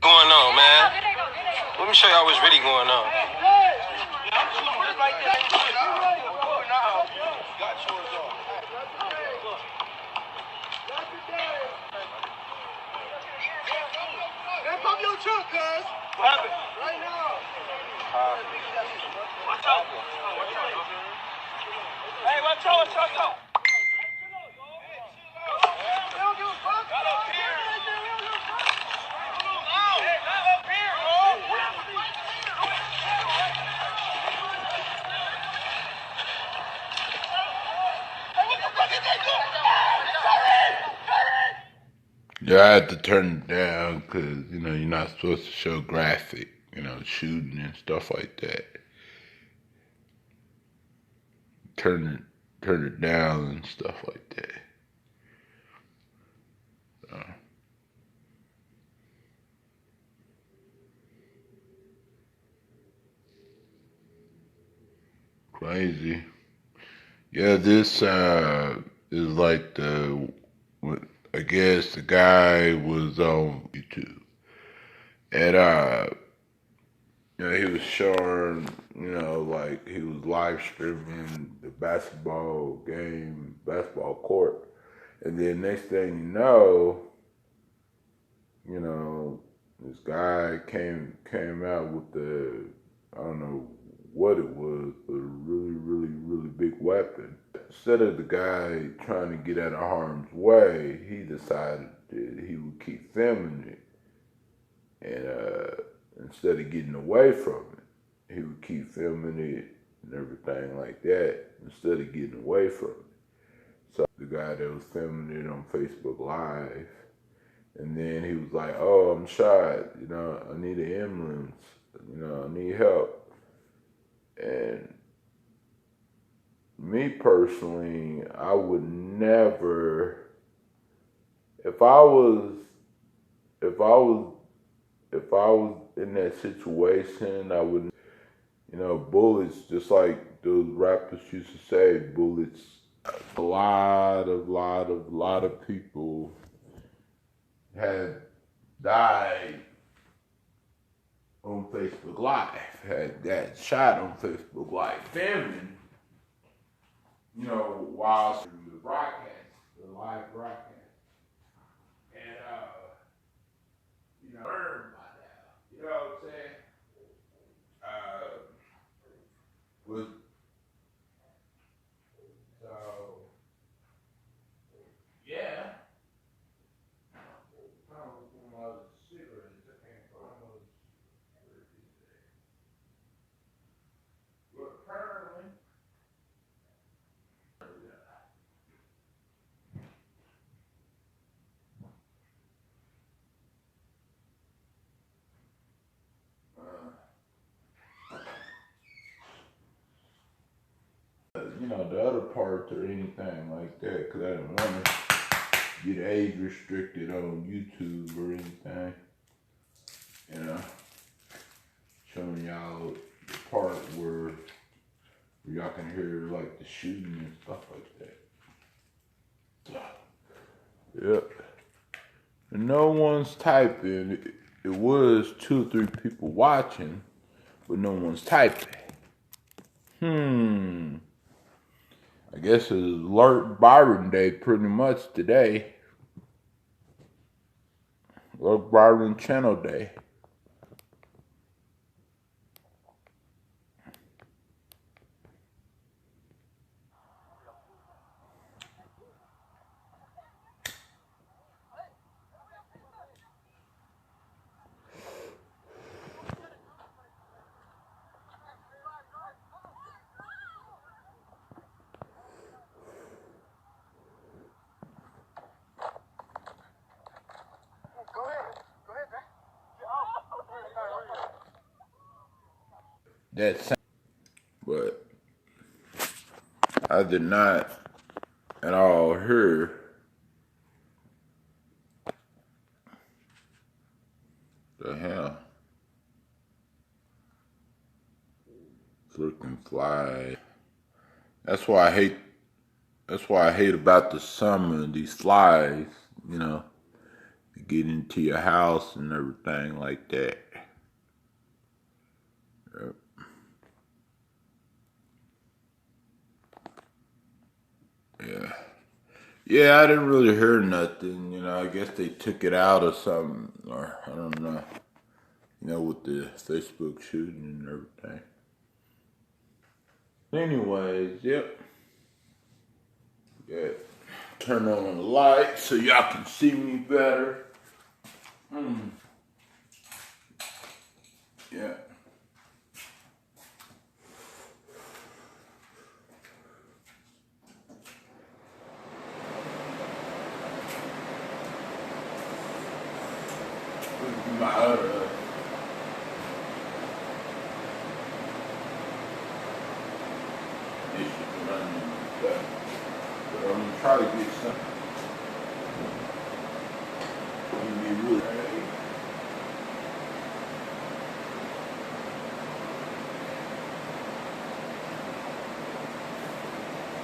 Going on, man. Let me show y'all what's really going on. Hey, watch out. Yeah, I had to turn it down because, you know, you're not supposed to show graphic, you know, shooting and stuff like that. Turn it down and stuff like that. Crazy. Yeah, this is like I guess the guy was on YouTube. And you know, he was showing, you know, like he was live streaming the basketball court. And then next thing you know, this guy came out with I don't know what it was, but a really big weapon. Instead of the guy trying to get out of harm's way, he decided that he would keep filming it. And instead of getting away from it, he would keep filming it and everything like that, instead of getting away from it. So the guy that was filming it on Facebook Live, and then he was like, "Oh, I'm shot, you know, I need an ambulance, you know, I need help." And me personally, I would never, if I was in that situation, I would, you know, bullets, just like those rappers used to say, bullets. A lot of people had died on Facebook Live, had that shot on Facebook Live, filming, you know, while the live broadcast. And, you know, learn by now. You know what I'm saying? Was, so, yeah. You know, the other parts or anything like that, because I didn't want to get age restricted on YouTube or anything. You know, showing y'all the part where y'all can hear like the shooting and stuff like that. Yep. And no one's typing. It was 2 or 3 people watching, but no one's typing. I guess it's Alert Byron Day pretty much today. Alert Byron Channel Day. That's, but I did not at all hear the hell. Freaking fly. That's why I hate about the summer, these flies, you know, get into your house and everything like that. Yep. Yeah. Yeah, I didn't really hear nothing, you know, I guess they took it out or something, or I don't know. You know, with the Facebook shooting and everything. Anyways, yep. Yeah. Turn on the light so y'all can see me better. Yeah. My other issues running and stuff. But I'm gonna try to get something. I'm gonna be really ready.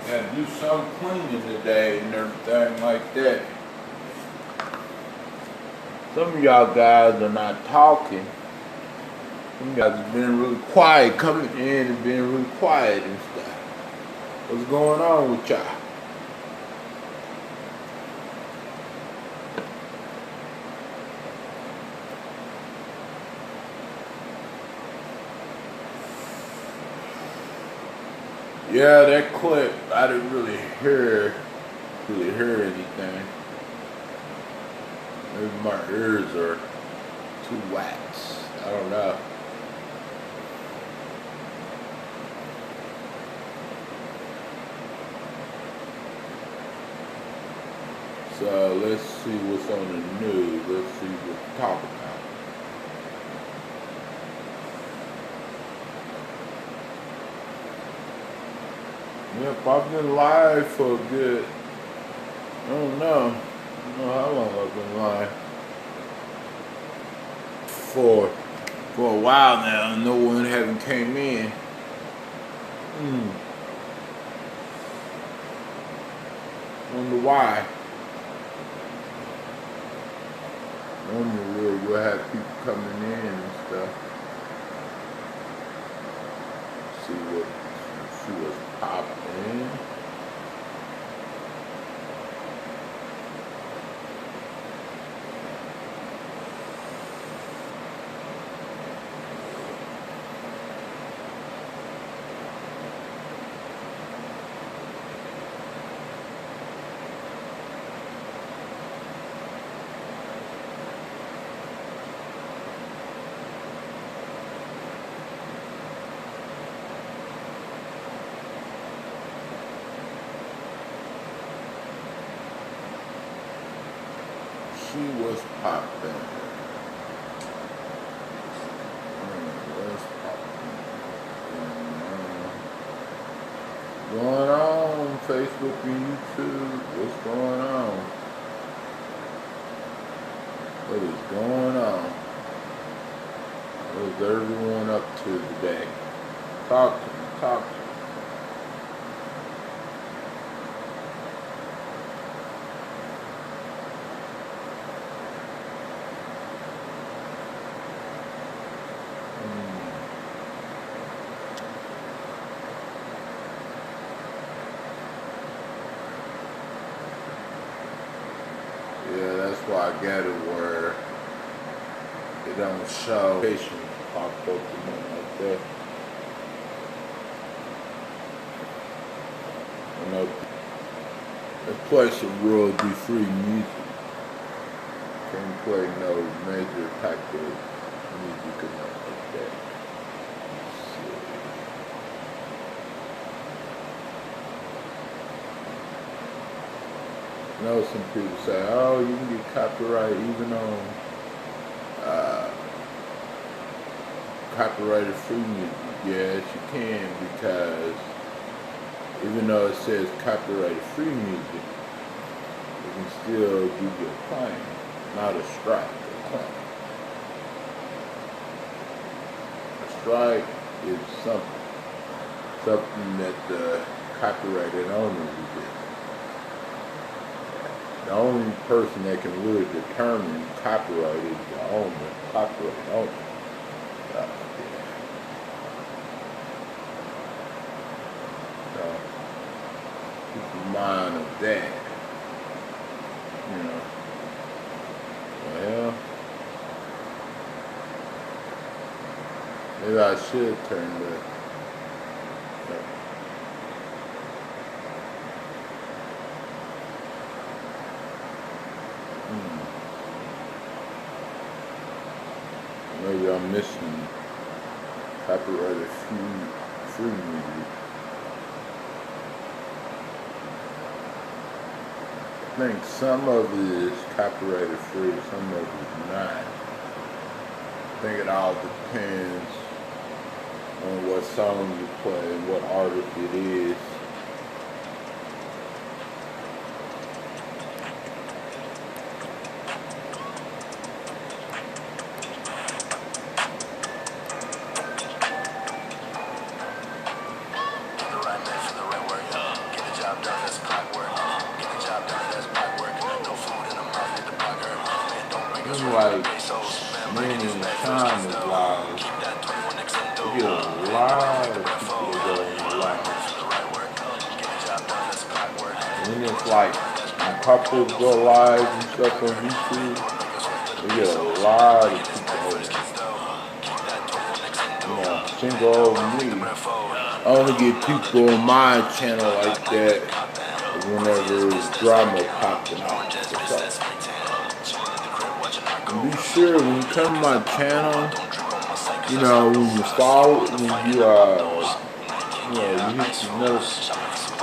Gotta do some cleaning today and everything like that. Some of y'all guys are not talking. Some of you guys have been really quiet, coming in and being really quiet and stuff. What's going on with y'all? Yeah, that clip, I didn't really hear anything. Maybe my ears are too wax. I don't know. So let's see what's on the news. Let's see what to talk about. Yep, I've been live for a good, I don't know how long I've been live. For a while now, no one haven't came in. Wonder why. Normally we'll have people coming in and stuff. See what's popping. See what's popping. What's popping? Going on Facebook and YouTube? What's going on? What is going on? What is everyone up to today? Talk to me. Yeah, that's why I got it where it don't show patient pop up like that. I know let's play some royalty-free music. Can't play no major type of music or nothing like that. I know some people say, oh, you can get copyright even on copyrighted free music. Yes, you can, because even though it says copyrighted free music, it can still give you a claim, not a strike, a claim. A strike is something that the copyrighted owner will get. The only person that can really determine copyright is the owner, copyright owner. So keep in mind of that. You know. Well, Maybe I should turn that. Maybe I'm missing copyrighted free music. I think some of it is copyrighted free, some of it is not. I think it all depends on what song you play and what artist it is. Like many time is live. You get a lot of people that go on live. And then it's like when couples go live and stuff on YouTube, you get a lot of people. You know, single me. I only get people on my channel like that whenever drama popping out. And be sure when you come to my channel, you know, when you follow, when you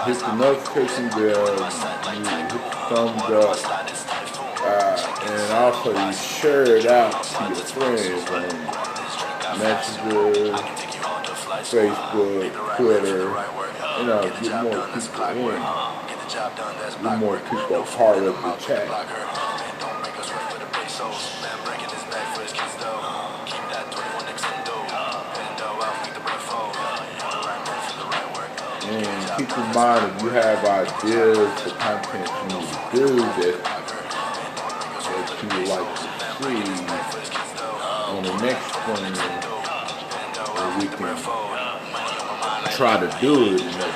hit the notification bell, you hit the thumbs up, and also you share it out to your friends on Messenger, Facebook, Twitter, you know, get more people in, get more people part of the chat. And keep in mind, if you have ideas for content you need to do that you would like to see on the next one, and we can try to do it in that,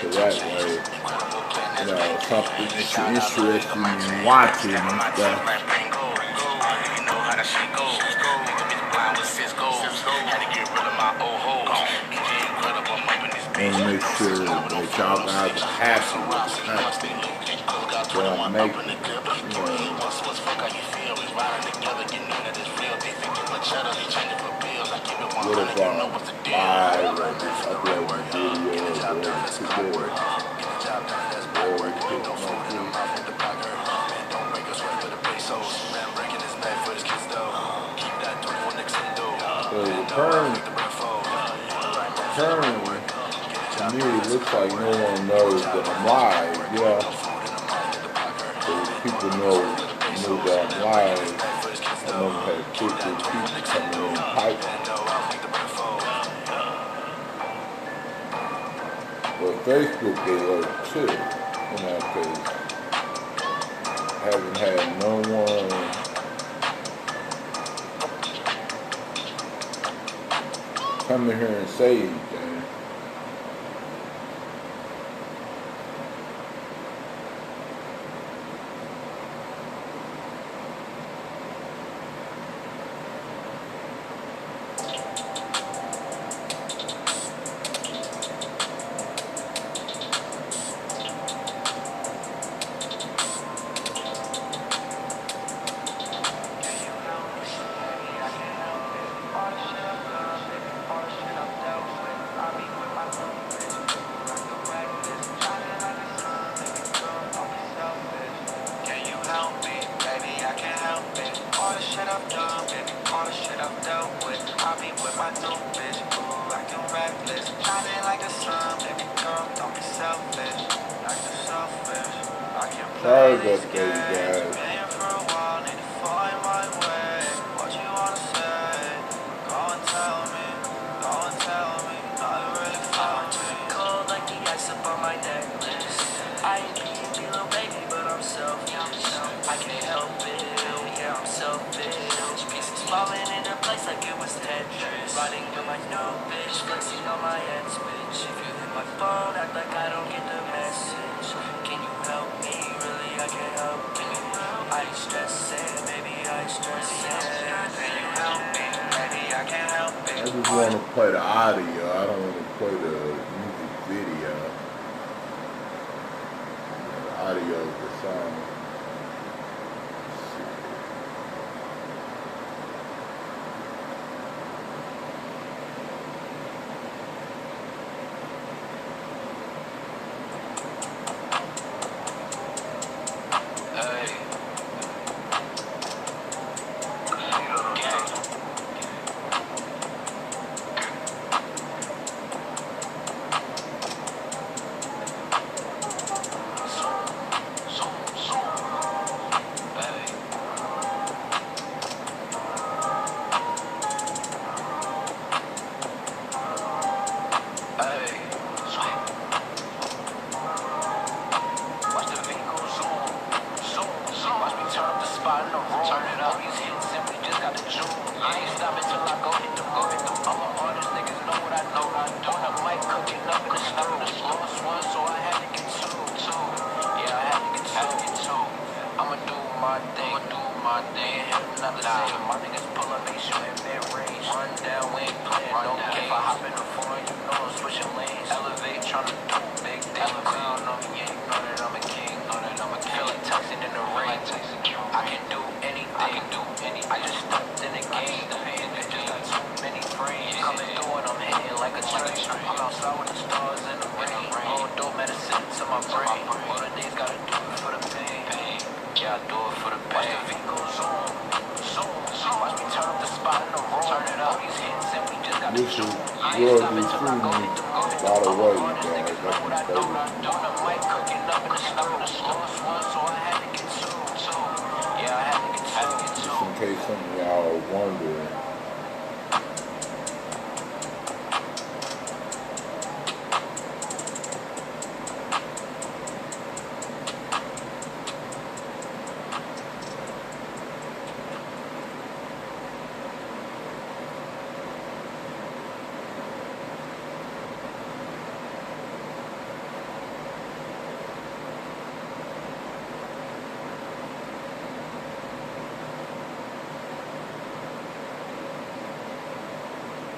so that way, you know, something that you're interested in watching and stuff. And make sure that y'all guys are happy with the content that I'm making. You know, what if I'm live or just upload a video or together? So currently, to me, it looks like no one knows that I'm live, yeah. So people know that I'm live. I never had people coming in and piping. But Facebook, they lurk too, you know, because I haven't had no one come in here and say anything. Sorry about that, guys. I can't help it, yeah, I'm selfish. Pieces falling into place like it was Tetris. Riding with my new bitch, flexing on my ex bitch. If you hit my phone, act like I don't get the message. Can you help me? Really, I can't help it. I ain't stressing, baby, I ain't stressing. Can you help me? Baby, I can't help it. just want to play the audio. I don't want to play the music video. The audio of the song. This is royalty free music, by the way, you guys. Just in case some of y'all are wondering.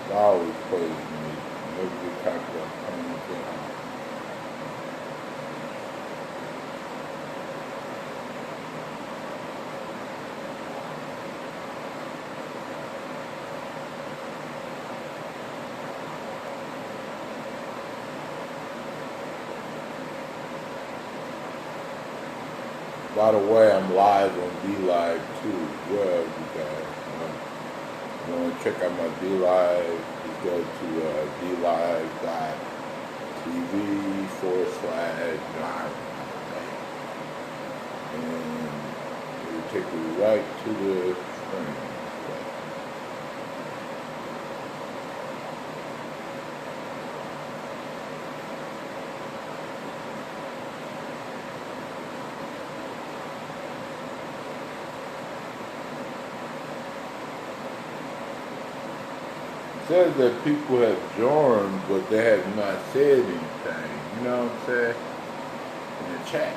I always play this music. Never get copyright claims down. By the way, I'm live on D-Live too as well, you guys. If you want to check out my D-Live, just go to dlive.tv/Byron. And it'll take you right to the screen. It says that people have joined, but they have not said anything. You know what I'm saying? In the chat.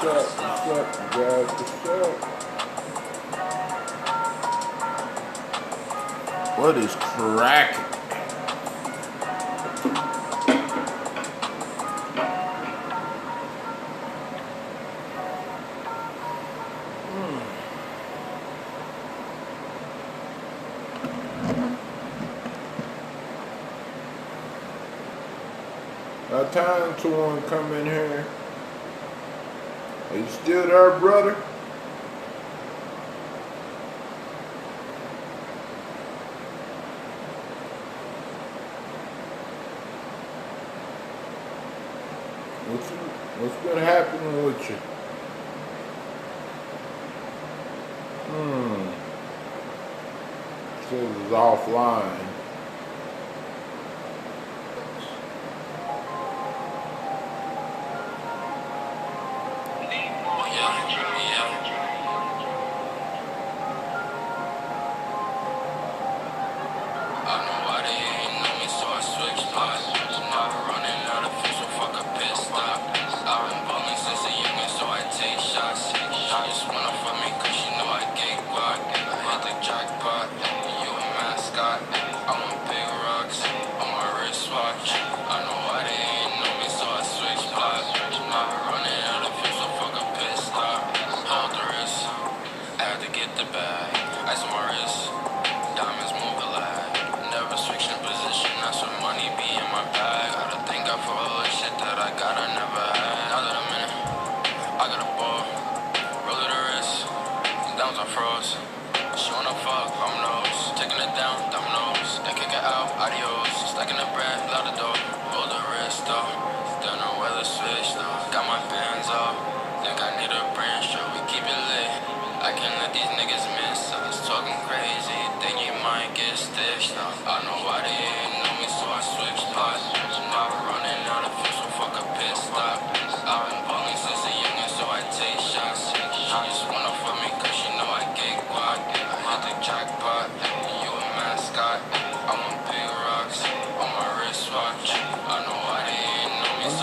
What's up, guys? What's up? What is cracking? About time someone come in here. Are you still there, brother? What's been happening with you? Says it's offline.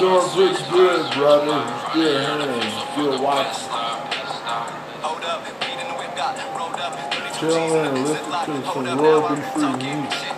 Doing pretty good, brother. Still hearing, still watching. Chillin' and listen to some royalty-free music.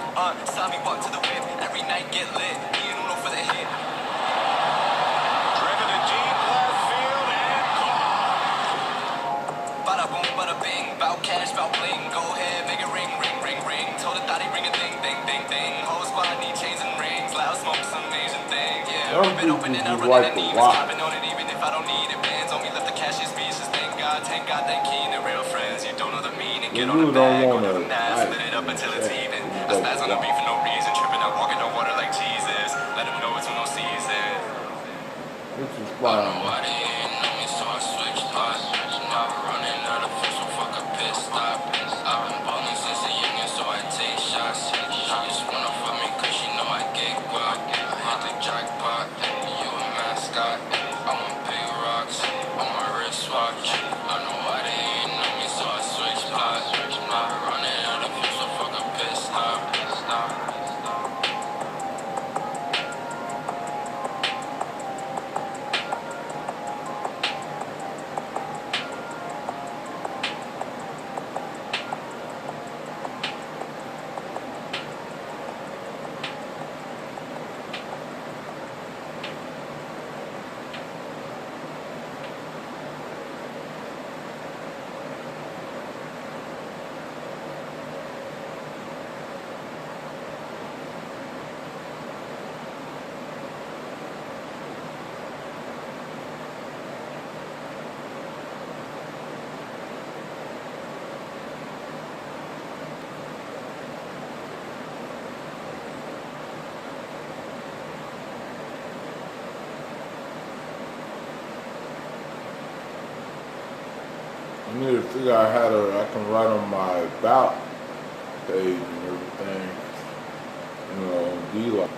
Bada boom, bada bing, bout cash, bout bling. Go ahead, make it ring, ring, ring, ring. Told the thotty ring a ding, ding, ding, ding. Hoes body need chains and rings, loud smoke, some Asian thing. Yeah, rip it open and I run it and even clapping on it, even if I don't need it. Bands on me, left the cash is speechless. Thank God, thank keen and real friends. You don't know the meaning, get on the bag, go to the mask, split it up until it's even. I spaz on the beat for no reason, tripping out, walking on water like Jesus. Let them know it's no season. This is fine. I need to figure out how I can write on my about page and everything, you know, D-Line.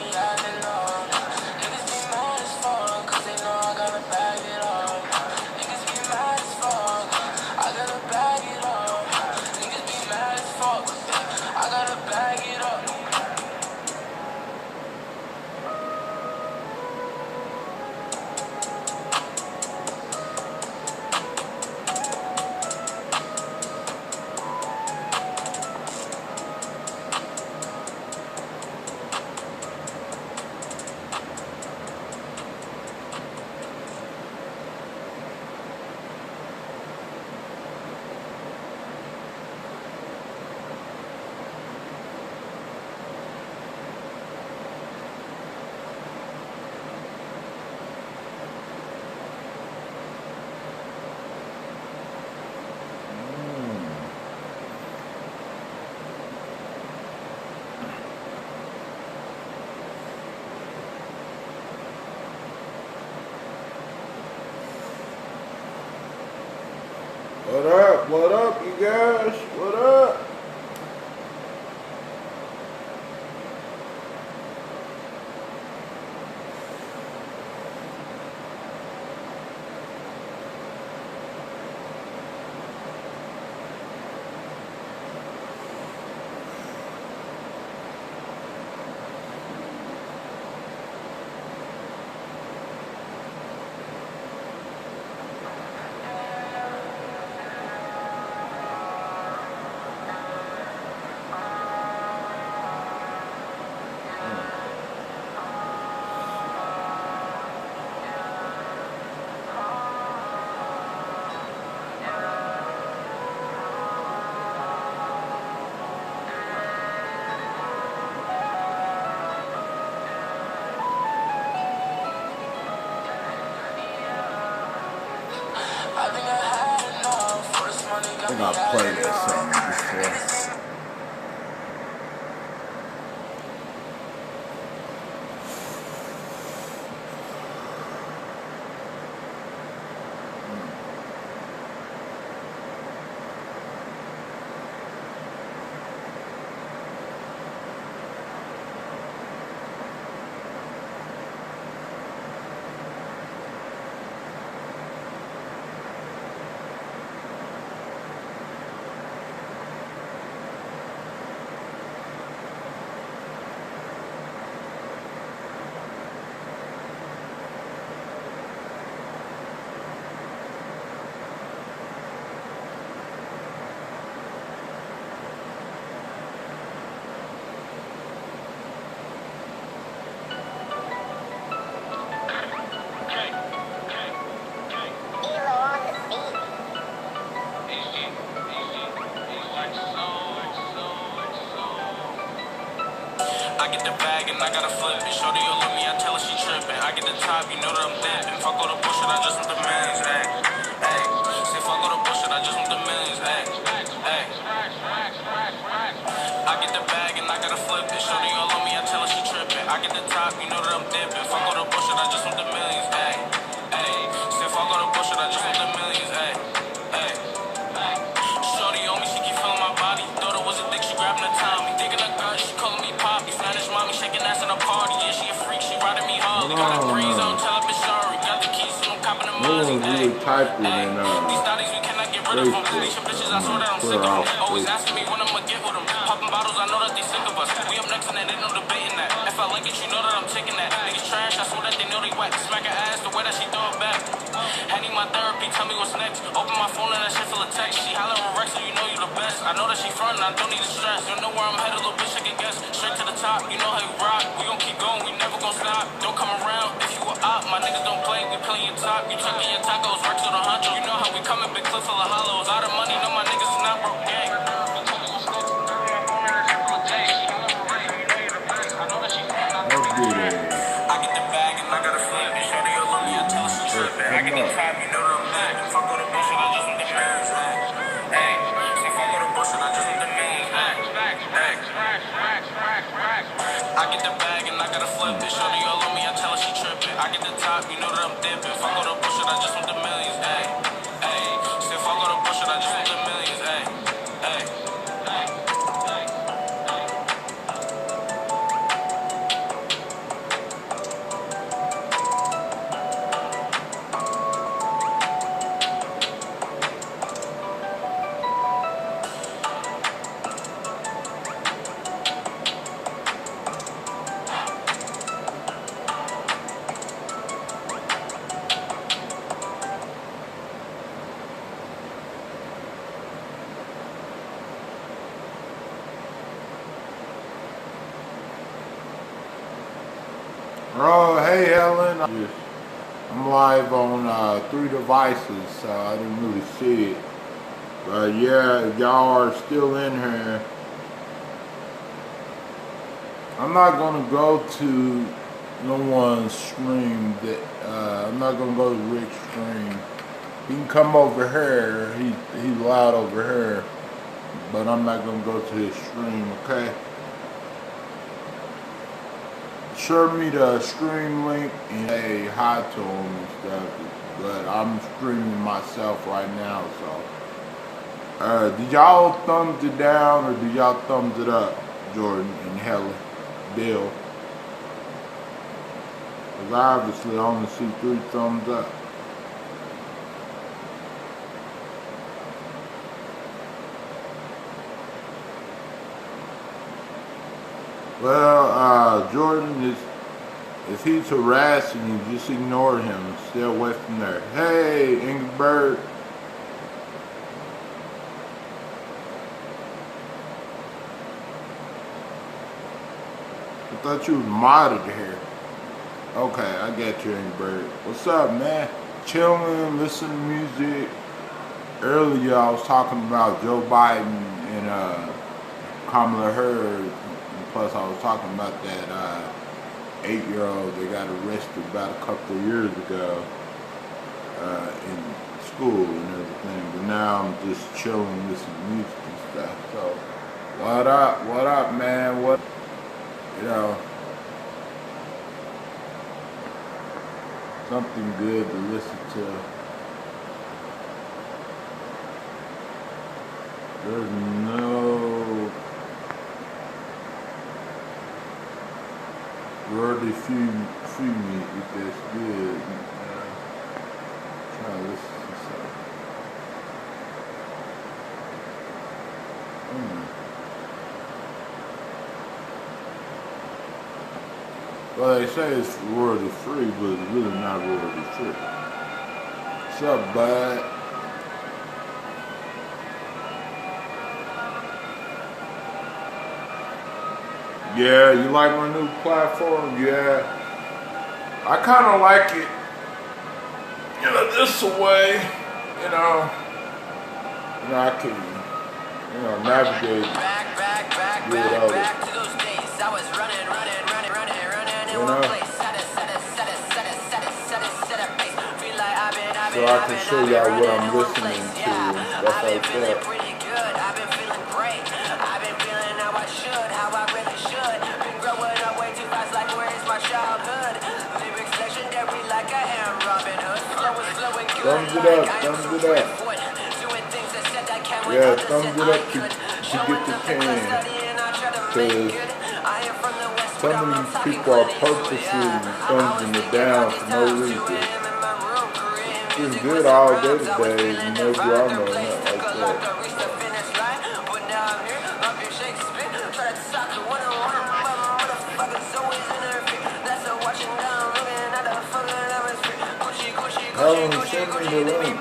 be acting low. Niggas be mad as fuck, cause they know I gotta bag it up. Niggas be mad as fuck, I gotta bag it up. Niggas be mad as fuck, I gotta bag it up. What up? What up, you guys? What up? I think I've played that song before. I get the bag and I gotta flip it. Shorty all on me, I tell her she trippin'. I get the top, you know that I'm dippin'. Fuck all the bullshit, I just want the millions, ayy. Ayy, say fuck all the bullshit, I just want the millions, ayy. Ayy. I get the bag and I gotta flip it. Shorty all on me, I tell her she trippin'. I get the top, you know that I'm dippin'. Fuck all the bullshit, I just want the millions, ayy. Ayy, say fuck all the bullshit, I just want the millions, ayy. Ayy. Shorty on me, she keep feeling my body. Thought it was a dick, she grabbing the Tommy. Thinking I got she calling me Poppy. Spanish mommy shaking ass in a party. Yeah, she a freak, she riding me hard. Got a breeze on, tell her bitch sorry. Got the keys, so I'm copping the money. Really typed it in these thotties, we cannot get rid of them. These bitches, I swear that I'm sick of them. Always asking me when I'ma get with them. Popping bottles, I know that they sick of us. We up next and they no debating that. If I like it, you know that I'm taking that. Niggas trash, I swear that they know they whack. Smack her ass the way that she throw it back. Henny my therapy, tell me what's next. Open my phone and that shit full of text. She holler on Rex, so you know you the best. I know that she frontin', I don't need to stress. You know where I'm headed, little bitch, I can guess. Straight to the top, you know how you rock. We gon' keep going, we never gon' stop. Don't come around if you a op. My niggas don't play, we pillin' your top. You tuckin' your tacos, Rex to the honcho. You know how we coming, big clip full of hollows. Out of money, know my niggas is not broke gang. I get the bag and I gotta flip it. Shorty all on me, I tell her she trippin'. I get the top, you know that I'm back. Fuck all the bullshit, I just want the millions, ayy. Say fuck all the bullshit, I just want the millions, ayy. I get the bag and I gotta flip it. Shorty all on me, I tell her she trippin'. I get the top, you know that I'm dippin'. Fuck all the bullshit, I just want the millions, ayy. Say fuck all the bullshit, I just want the millions, ayy. Oh, hey Helen. I'm live on 3 devices, so I didn't really see it. But yeah, if y'all are still in here, I'm not gonna go to no one's stream. I'm not gonna go to Rick's stream. He can come over here. He's loud over here, but I'm not gonna go to his stream. Okay. Share me the stream link and say hi to him and stuff. But I'm streaming myself right now, so. Did y'all thumbs it down or did y'all thumbs it up, Jordan and Helen, Bill? Because I obviously only see 3 thumbs up. Well, Jordan, if he's harassing you, just ignore him. Stay away from there. Hey, Ingberg. I thought you was modded here. Okay, I got you, Ingberg. What's up, man? Chillin', listen to music. Earlier, I was talking about Joe Biden and Kamala Harris. Plus, I was talking about that 8-year-old that got arrested about a couple of years ago in school and everything. But now I'm just chilling, listening to music and stuff. So, what up, man? What, you know, something good to listen to. There's no really few music that's good. Try to listen to something. Well, they say it's royalty free, but it's really not royalty free. What's up, bud? Yeah, you like my new platform? Yeah. I kind of like it, you know, this way, you know, I can, you know, navigate good over. You know? So I can show y'all what I'm listening to and stuff like that. Thumbs it up, thumbs it up. Yeah, thumbs it up to get the can. Because some of these people are purposely thumbing it down for no reason. It's been good all day today, no drama or nothing like that. Helen, send me the link.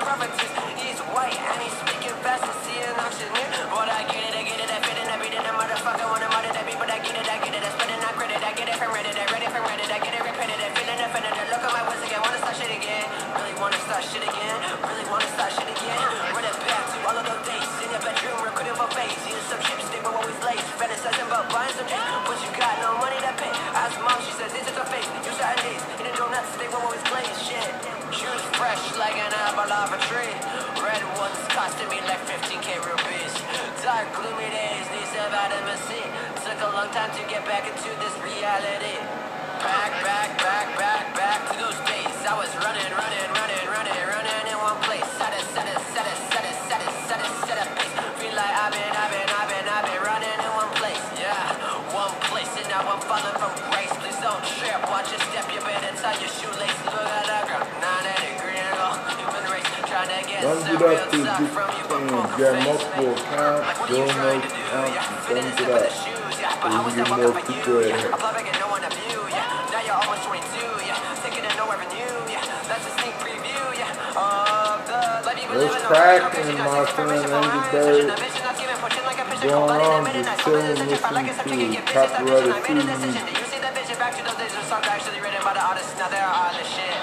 Like an apple off a tree. Red ones costing me like 15K rupees. Dark, gloomy days, need some vitamin C. Took a long time to get back into this reality. Back to those days. I was running in one place. Set a pace. Feel like I've been running in one place. Yeah, one place, and now I'm falling from grace. Please don't trip, watch your step. You better tie your shoelace. Look at that girl, 90 degree angle. Human race, trying to get some real talk from you, but poker face. Multiple accounts, join those accounts, and thumbs it up. So you can get more people in here. Now you're almost 22, taking in no revenue, that's a sneak preview, What's cracking, my friend Angry Bird? Going on, just chilling, listening to copyrighted free music. song actually written by the artists, now they're on the shit.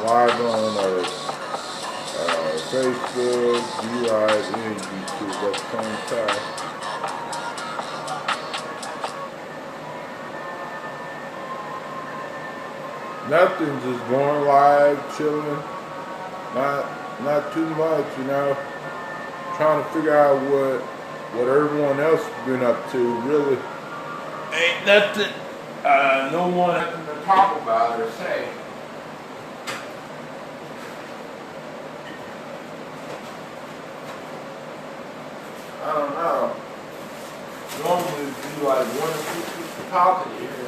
Live on Facebook, Live, and YouTube at the same time. Nothing, just going live, chilling. Not too much, you know. Trying to figure out what everyone else has been up to. Really, ain't nothing. No one nothing to talk about or say. I don't know. Normally it'd be like 1 or 2 people talking here.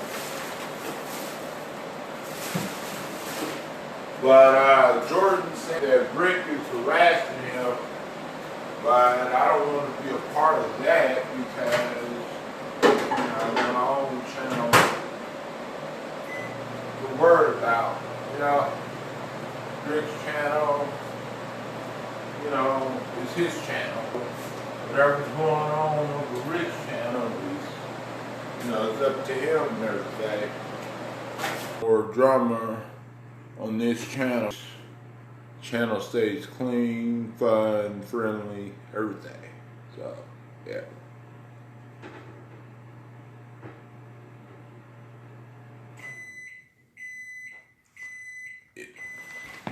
But Jordan said that Rick is harassing him, but I don't want to be a part of that because I'm on my own channel to worry about, Rick's channel, is his channel. Whatever's going on with the Rick's channel is, it's up to him and everything. Or drama on this channel. Channel stays clean, fun, friendly, everything. So, yeah.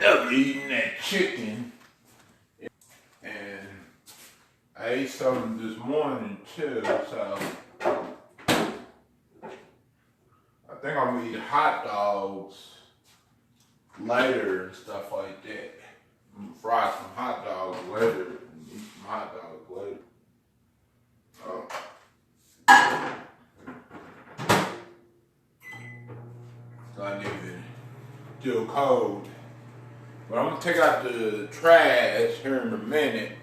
I'm eating that chicken. And I ate some this morning too, so I think I'm gonna eat hot dogs later and stuff like that. I'm gonna fry some hot dogs later and eat some hot dogs later. So I need it still cold. But I'm gonna take out the trash here in a minute.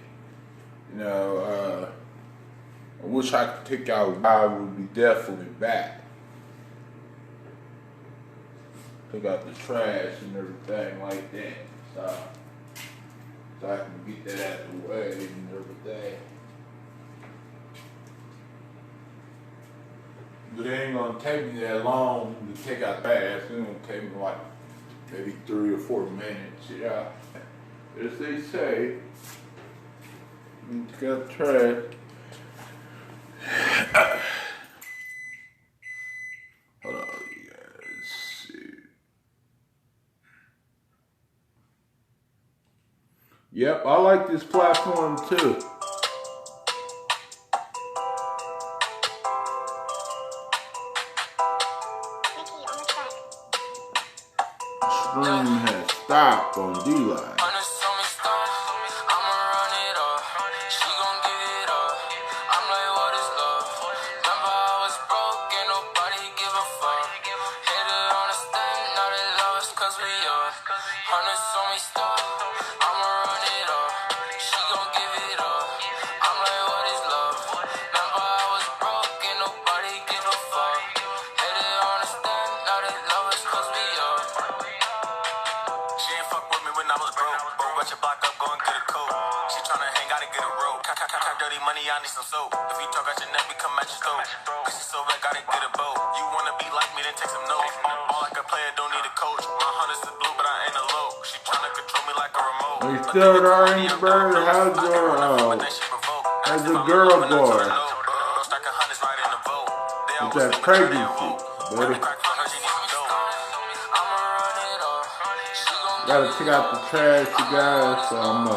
I wish I could take out. I would be definitely back. Take out the trash and everything like that. So I can get that out of the way and everything. But it ain't gonna take me that long to take out the trash. It's gonna take me like maybe 3 or 4 minutes, As they say, take out the trash. Hold on, you guys. See. Yep, I like this platform too. Stream has stopped on D-Line. Money, I need some soap. If you talk out your neck, we come at your throat. Cause you so bad, gotta get a boat. You wanna be like me, then take some notes. All like a player, don't need a coach. My hunters is blue, but I ain't a low. She tryna control me like a remote. Hey, still Orange Bird, how's your girl boy? With that pregnancy, buddy. Gotta take out the trash, you guys, so I'm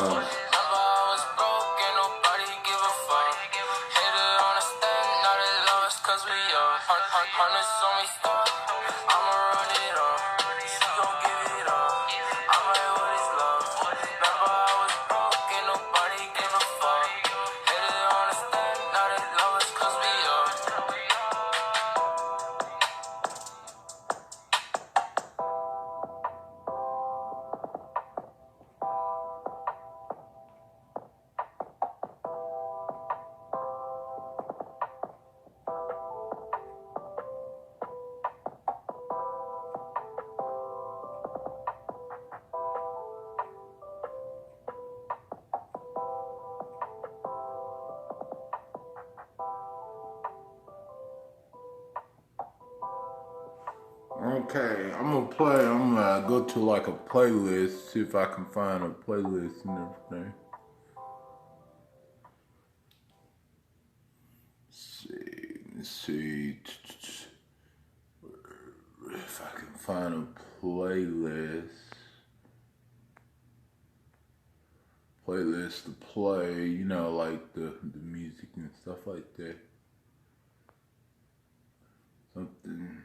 Okay, I'm gonna go to like a playlist, see if I can find a playlist and everything. Let's see if I can find a playlist to play, you know, like the music and stuff like that. Something.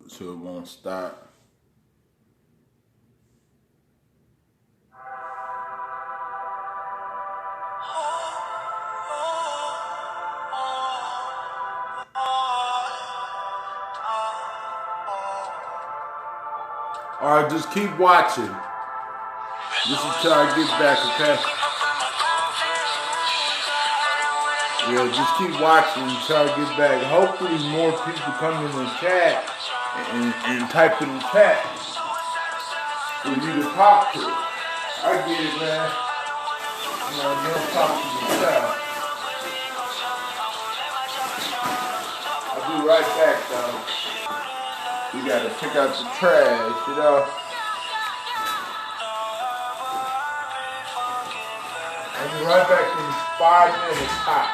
So it won't stop. Alright, just keep watching. This is till I get back, okay? Yeah, just keep watching until I get back. Hopefully more people come in the chat and type in the chat for you to talk to. I get it, man. You know, you don't talk to yourself. I'll be right back, though. We gotta pick out the trash, you know? I'll be right back in 5 minutes hot.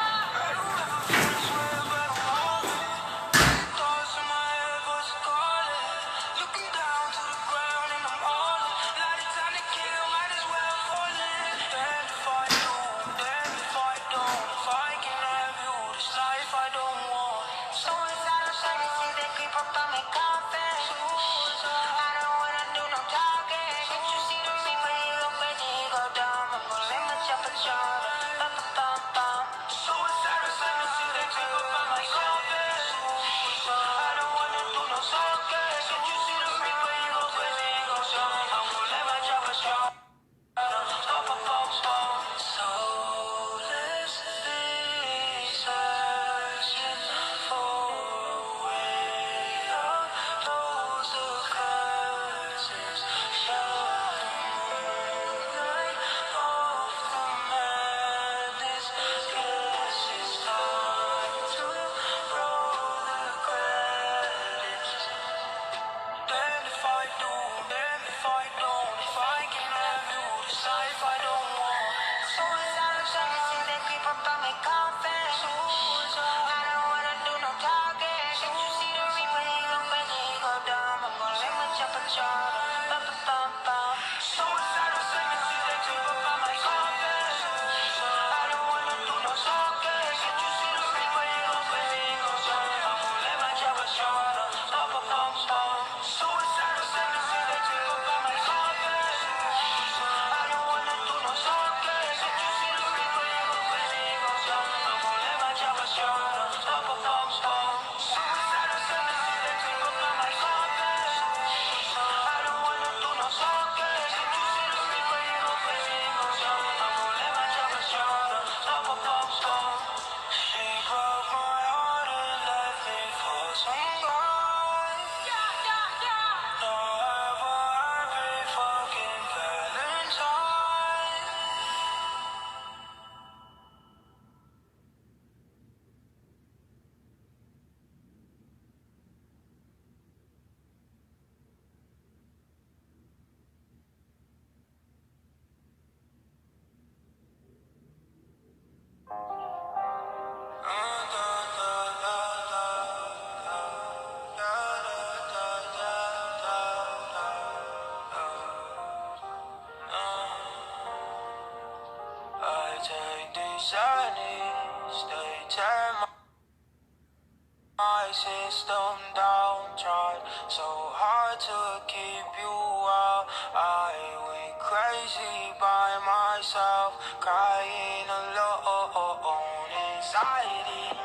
My system down, tried so hard to keep you out. I went crazy by myself, crying alone. Anxiety,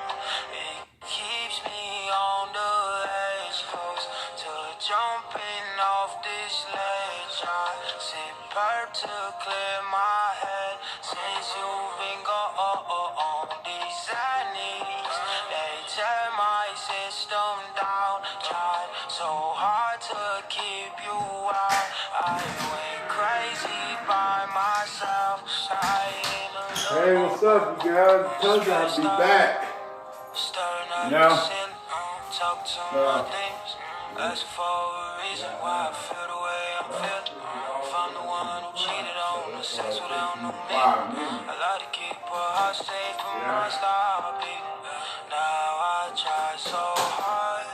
it keeps me on the edge, close to jumping off this ledge. I sip perp to clear my head since you've been gone. These knees, they tear my system down. Tried so hard to keep you Hey, what's up, you guys? I told you I'd be back. You know? Ask for a reason why I feel the way I feel. If I'm the one who cheated on the sex without no me, I like to keep a heart safe from my style beat. Now I try so hard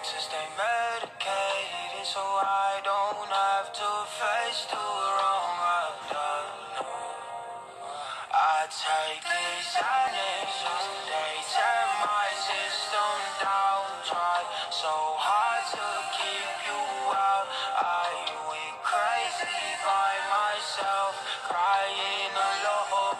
to stay medicated so I don't have to face the wrong I've done. I take these silences, they tear my system down. Try so hard to keep you out. I went crazy by myself, crying alone.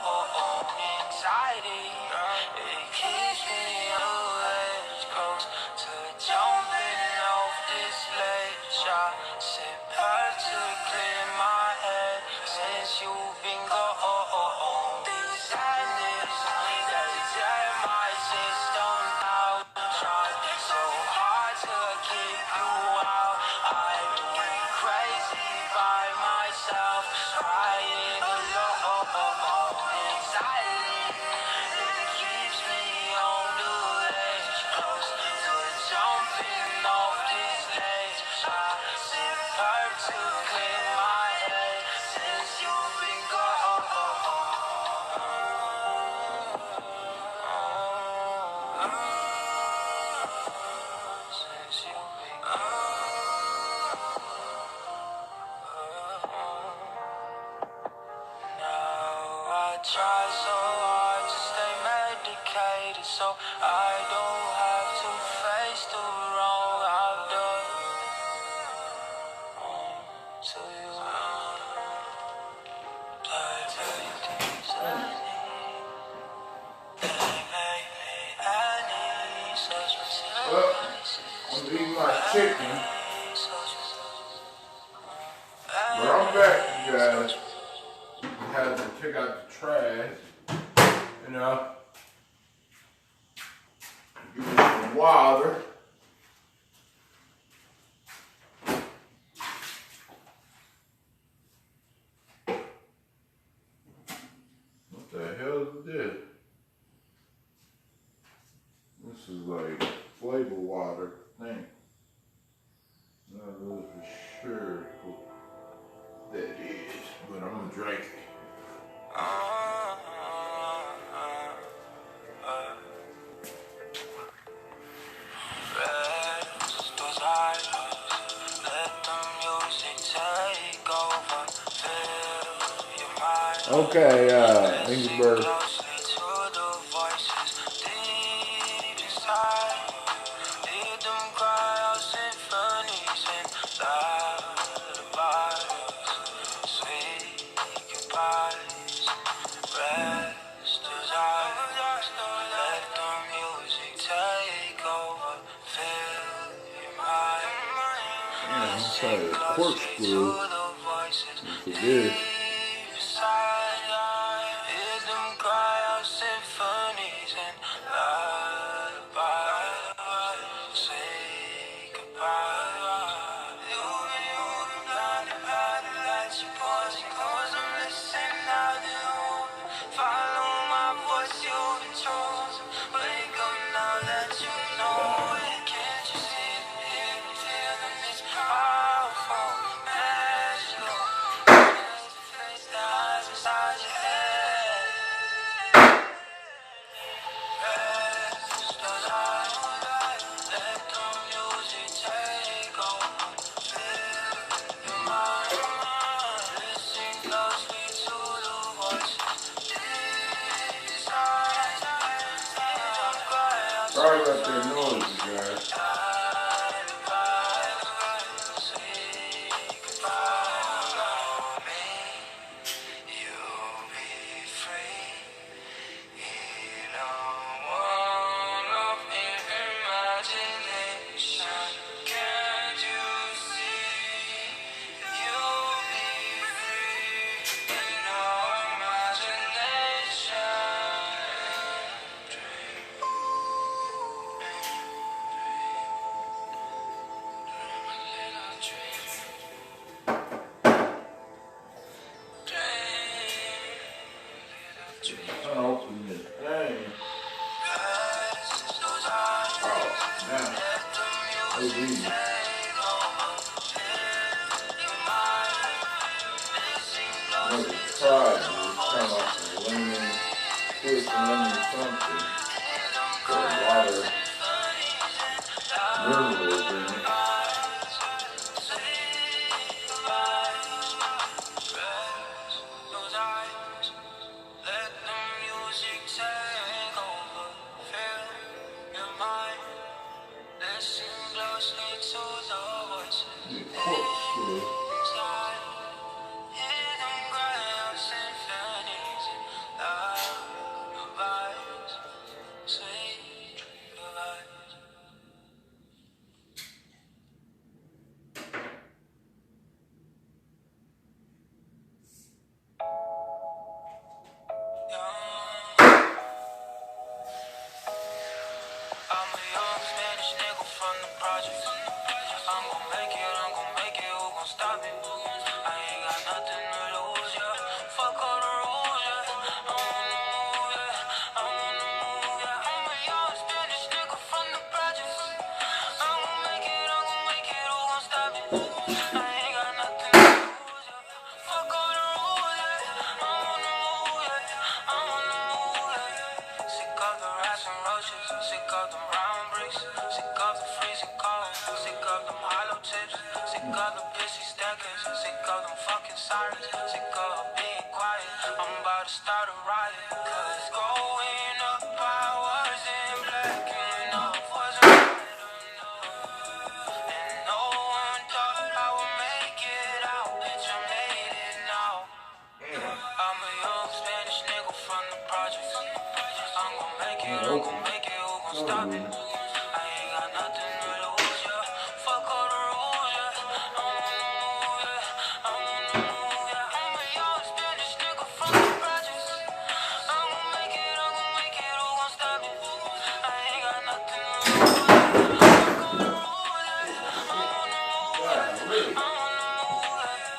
Anxiety, it keeps me on the edge, close to jumping off this ledge. I sit back to clear my head since you've been gone. Try so hard to stay medicated so I don't have to face the wrong I've done to you. I'm eating my chicken. But I'm back, you guys. I had to take out the trash, you know, give it some water. What the hell is this? This is like flavor water, I think. Not really for sure what that is, but I'm gonna drink it. Okay, Ingleberg. Corkscrew. Look at this. Sorry about that noise, you guys.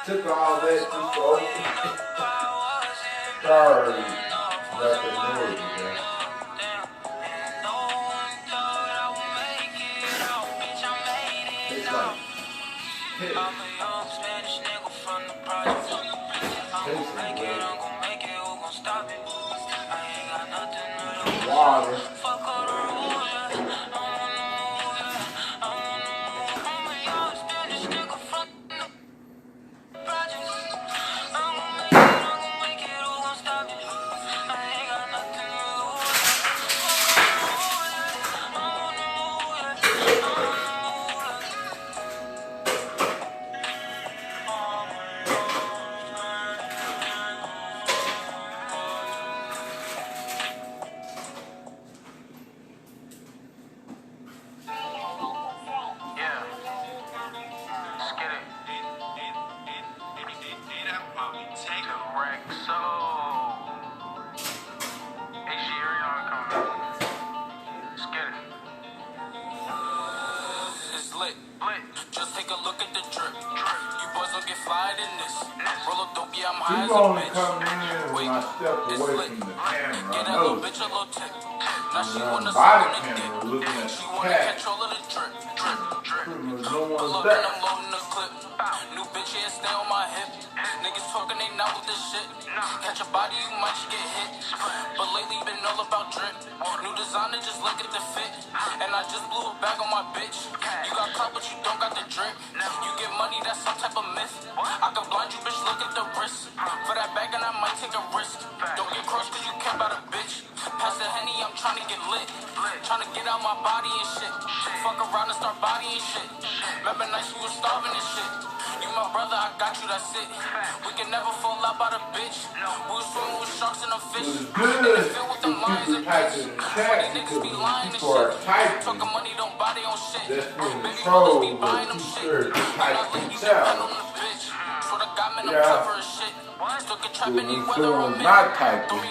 Took all that just to open. Sorry about that noise again. It's like hit. Water. You only come in when I step away from the camera. I know. And body camera looking at the cat. Pretty much no one's there. New bitch here, stay on my hip. Niggas talking, they not with this shit. Catch a body, you might get hit. But lately been all about drip. New designer, just look at the fit. And I just blew a bag on my bitch. You got clout, but you don't got the drip. You get money, that's some type of myth. I can blind you, bitch, look at the wrist. For that bag, and I might take a risk. Don't get crossed, cause you care about a bitch. Pass the Henny, I'm trying to get lit. Trying to get out my body and shit. Fuck around and start bodying shit. Remember nights we was starving and shit. You my brother, I got you, that's it. We can never fall out by the bitch. We was swimming with sharks and a fish. Good if you type in the chat because people are typing. Talking money, don't buy their own shit. That's being trolled with two-thirds type in chat. Yeah. Someone's not typing.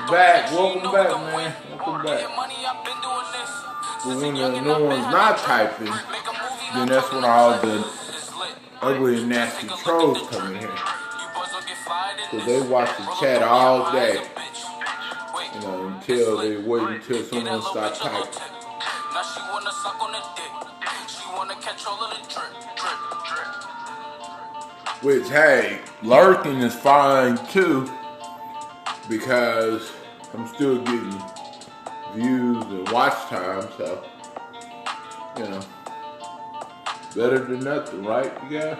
Back, welcome back, man. Welcome back. But when no one's not typing, then that's when all the ugly and nasty trolls come in here. Because they watch the chat all day. You know, until they wait until someone starts typing. Now she wanna suck on the dick. She wanna catch all of the drip, drip, drip. Which, hey, lurking is fine too, because I'm still getting views and watch time, so, you know, better than nothing, right, you guys?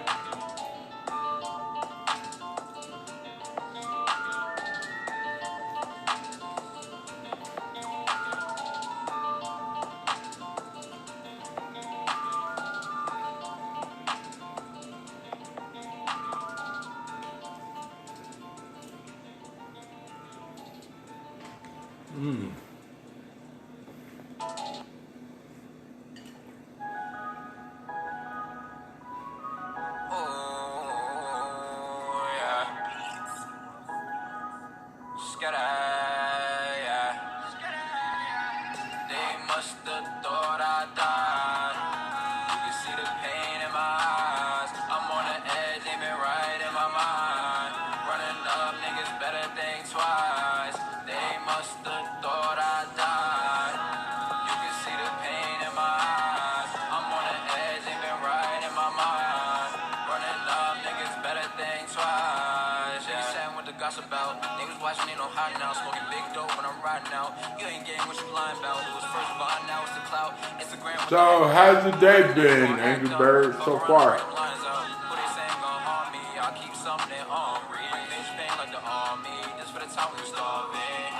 About niggas watching, ain't no hot now. Smoking big dope when I'm riding out. You ain't getting what you lying about. It was first behind, now it's the clout. Instagram. So, how's your day been, Angry Bird, so far? What they saying gon' harm me? I'll keep something on me. Bitch pain like the army. Just for the time we were starving.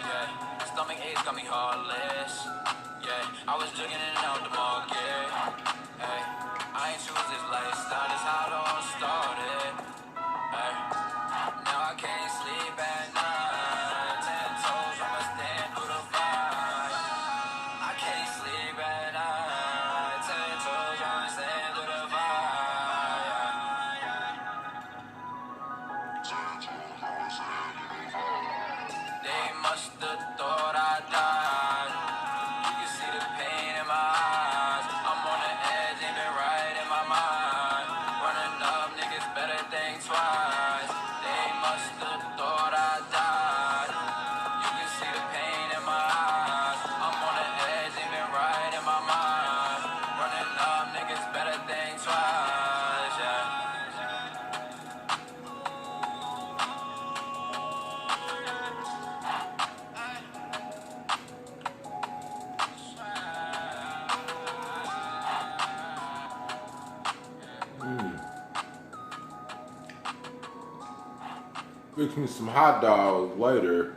Yeah, stomach aches got me heartless. Yeah, I was jugging in and out the market. Hey, I ain't choose this lifestyle. This how it all started. Hey. Now I can't sleep at night. 10 toes, I'ma stand through the fight. I can't sleep at night. 10 toes, I'ma stand through the fight. They must have thought I died. You can see the pain in my eyes. I'm on the edge, ain't been right in my mind. Running up, niggas better think twice. They must have thought I died. You can see the pain in my eyes. I'm on the edge, ain't been right in my mind. Running up, niggas better think twice, yeah. Fix me some hot dogs later.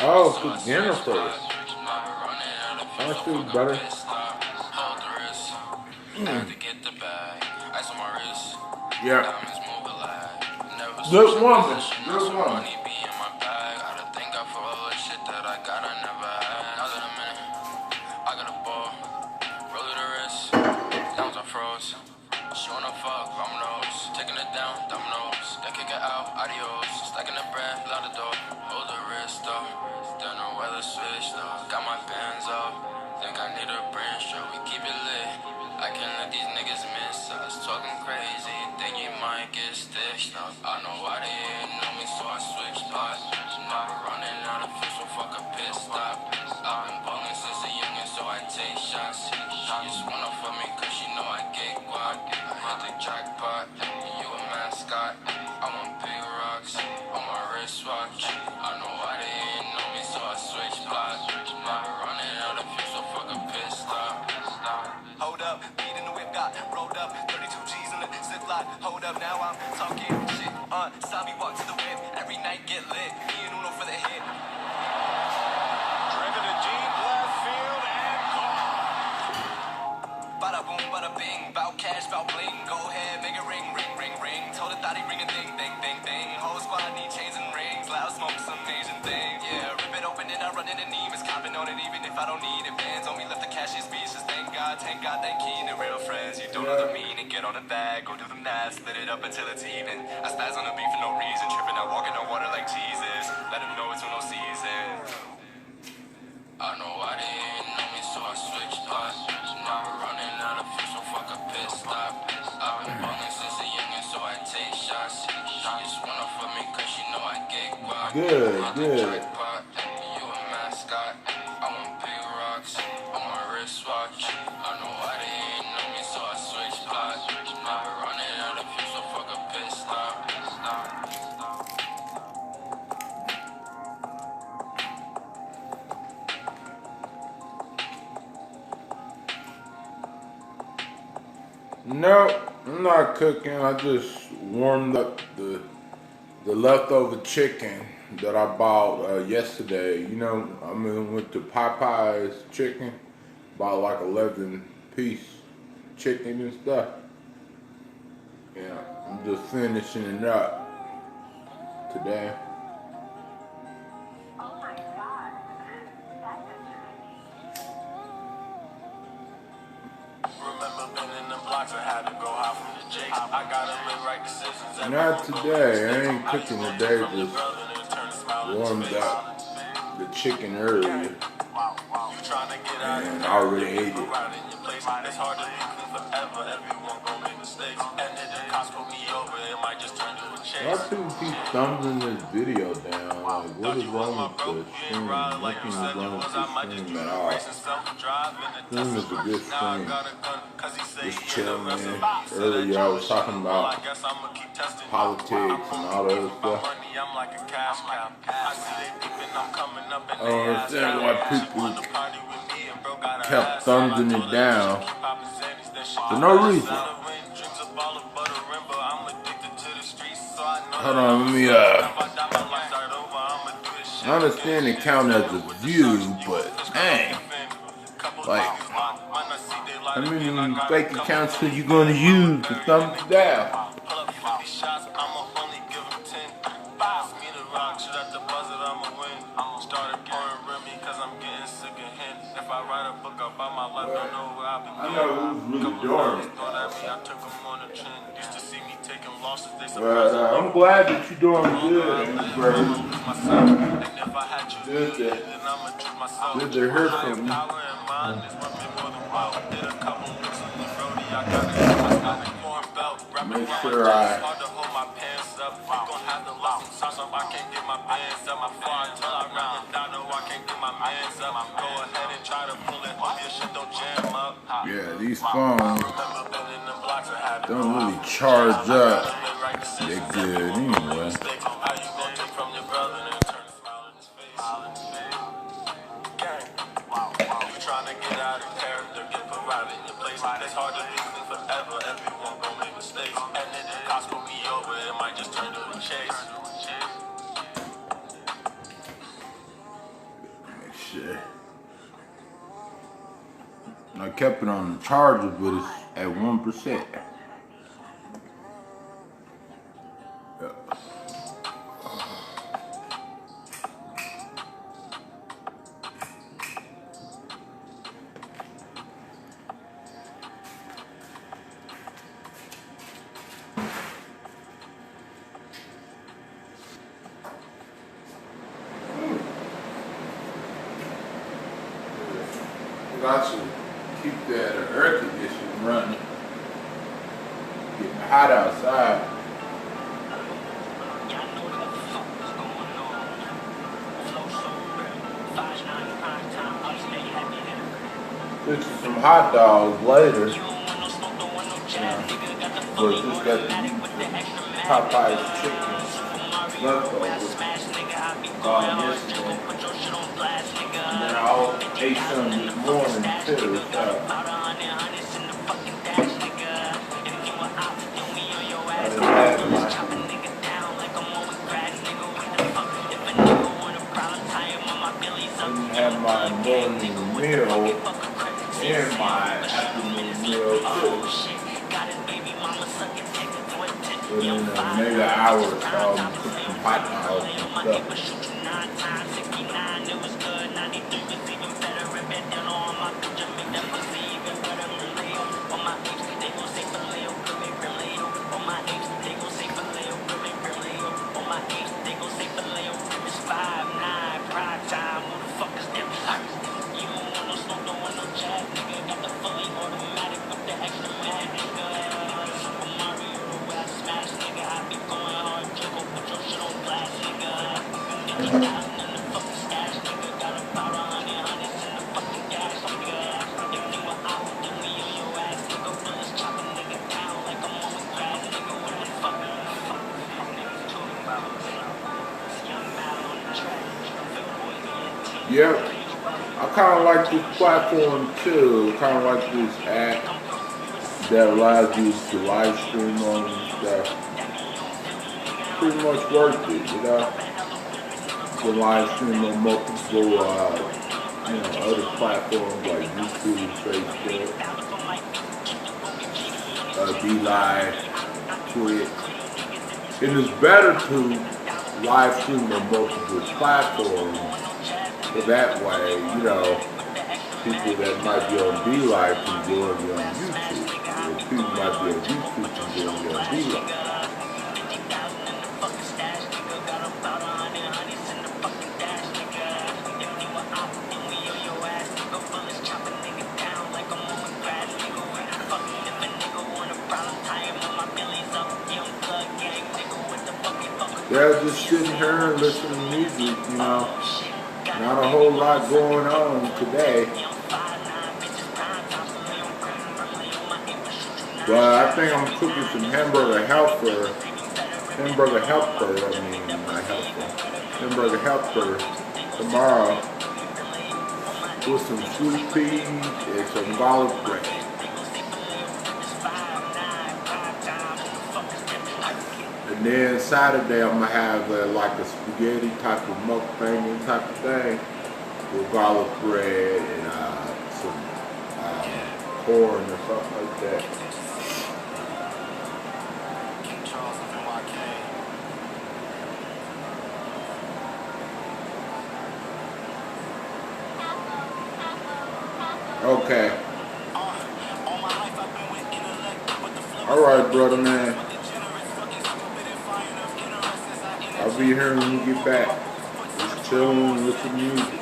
Oh, cook dinner first. That feels better. Yeah. Good woman. Good woman. She wanna fuck, dominoes, taking it down, dominoes, then kick it out, adios, stacking the bread, out the door, hold the wrist up, don't know where the switch though, got my bands up, think I need a brain stroke, we keep it lit, I can't let these niggas miss us, talking crazy, think you might get stitched up, I know why they ain't know me, so I switched spots, now we're running out of fish, so fuck a pit stop, I've been ballin' since a youngin', so I take shots, she just wanna fuck me cause she know I get guap. The jackpot, you a mascot. I want big rocks on my wristwatch. I know why they ain't know me, so I switch spots. Now running out of fuel, so fuck a pit stop. Hold up, beat in the whip, got rolled up. 32 G's in the ziplock. Hold up, now I'm talking shit. Sabi walk to the whip, every night get lit. Me and Uno for the hit. Driven to deep left field and gone. bada boom, bada bing. Bout cash, bout bling. Go ahead, make it ring, ring, ring, ring. Told the thotty ring a ding, ding, ding, ding. Whole squad need chains and rings. Loud smoke, some Asian thing. Yeah, rip it open and I run in the knee. It's copping on it even if I don't need it. Bands on me left the cash is speechless. Thank God, thank keen and real friends. You don't know the meaning. Get on the bag, go do the math, split it up until it's even. I spaz on the beat for no reason. Tripping out, walking on water like Jesus. Let them know it's on no season. I know I didn't know me, so I switched spots. Now we're running out of fuel, so fuck a pit stop. I've been ballin' since a youngin', so I take shots. She just wanna fuck me cause she know I get guap. Good. You a mascot. I want big rocks on my wristwatch. I know I didn't know me, so I switched spots. Now we're running out of fuel, so fuck a pit stop. No, I'm not cooking. I just warmed up the leftover chicken that I bought yesterday. You know, I went to Popeye's chicken, bought like 11-piece chicken and stuff. Yeah, I'm just finishing it up today. Not today. I ain't cooking today. Just warmed up the chicken earlier and I already ate it. Why people keep thumbing this video down? Like, what is wrong with the stream? Nothing is wrong with the stream at all. Stream is a good stream. Just chilling, man. Earlier I was talking about politics and all that other stuff. I don't understand why people kept thumbing it down for no reason. Hold on, let me, I understand it count as a view, but dang. Like, how many fake accounts are you going to use to thumb it down? I know who's really doing it. But I'm glad that you're doing good, bro. Good to hear from you. Make sure I yeah, these phones don't really charge up. They're good anyway. I kept it on the charger, but it's at 1%. I should keep that air conditioner running. Getting hot outside. This is some hot dogs later. But just got the Popeye's chicken leftovers yesterday. And then I ate some this morning too. I didn't have my morning meal and my afternoon meal And then maybe an hour or so, I'm cook some hot dogs and stuff. Yep, I kind of like this platform too. Kind of like this app that allows you to live stream on and stuff. Pretty much worth it, you know. To live stream on multiple, other platforms like YouTube, Facebook, D-Live, Twitch. It is better to live stream on multiple platforms. So that way, you know, people that might be on D-Live can join you on YouTube. Or people might be on YouTube can join you on D-Live. Yeah, just sitting here and listening to music, you know. Not a whole lot going on today. But I think I'm cooking some hamburger helper tomorrow with some sweet peas and some garlic bread. And then Saturday I'm gonna have like a spaghetti type of mukbang type of thing with garlic bread and some corn or something like that. Okay. All right, brother, man. I'll be here when you get back. Just chilling with the music.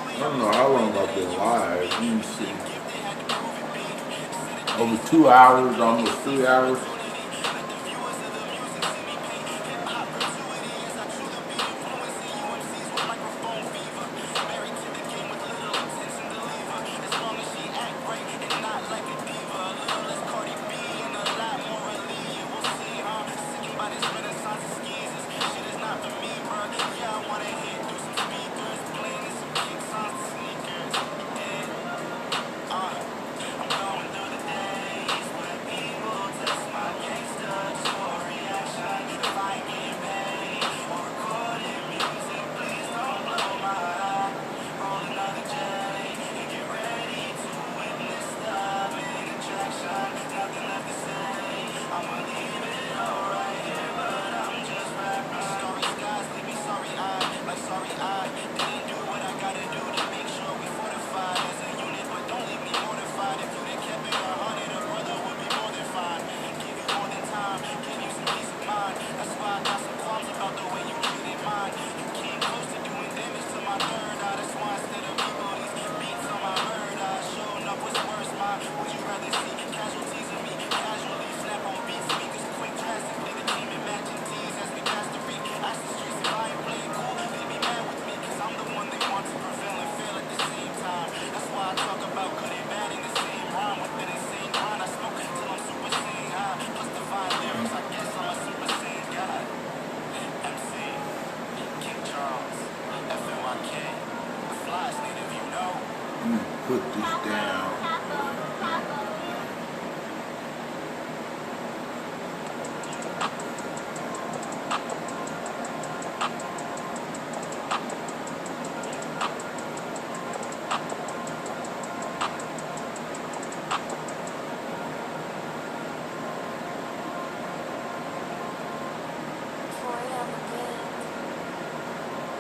I don't know how long I've been live. Let me see. Over 2 hours, almost 3 hours.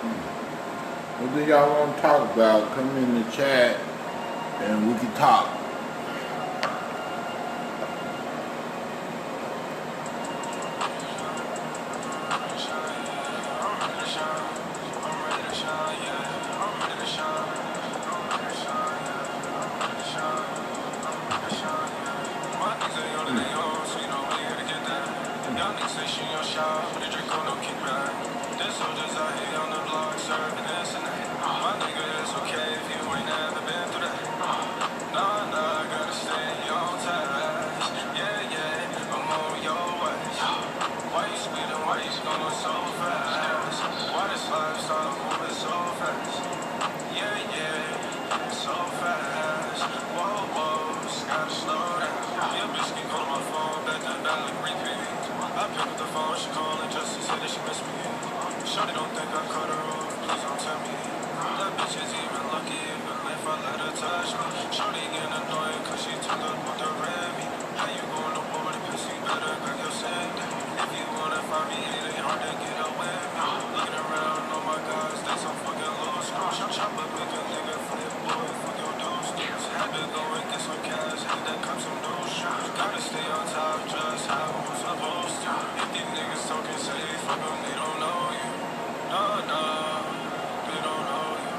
What do y'all want to talk about? Come in the chat and we can talk. Shawty don't think I cut her off, please don't tell me. That bitch is even lucky even if I let her touch me. Shawty getting annoying cause she took up with the Remy. How you going to war with a pussy, better grab your sand. If you wanna find me, it ain't hard to get away with me. Looking around, oh my gosh, that's some fucking low screw. Chop up with a nigga, flip boy, fuck your dose. Had to go and get some cash, had to cop some new shoes. Gotta stay on top, just how I'm supposed to. If these niggas talking safe, fuck them, they don't know you. No, they don't know you.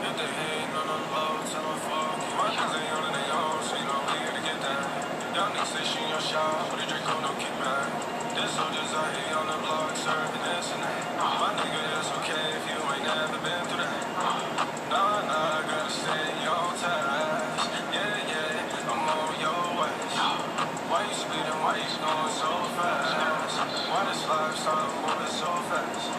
If they hate on the low, tell them fuck you. My kids ain't on their own, so you know we gotta get that. Y'all niggas say she in your shop, but the Draco no kickback. There's soldiers out here on the block, serving this and that. My nigga, that's okay if you ain't never been through that. No, I gotta stay on task. Yeah, I'm on your way. Why you speeding, why you going so fast? Why this lifestyle moving so fast?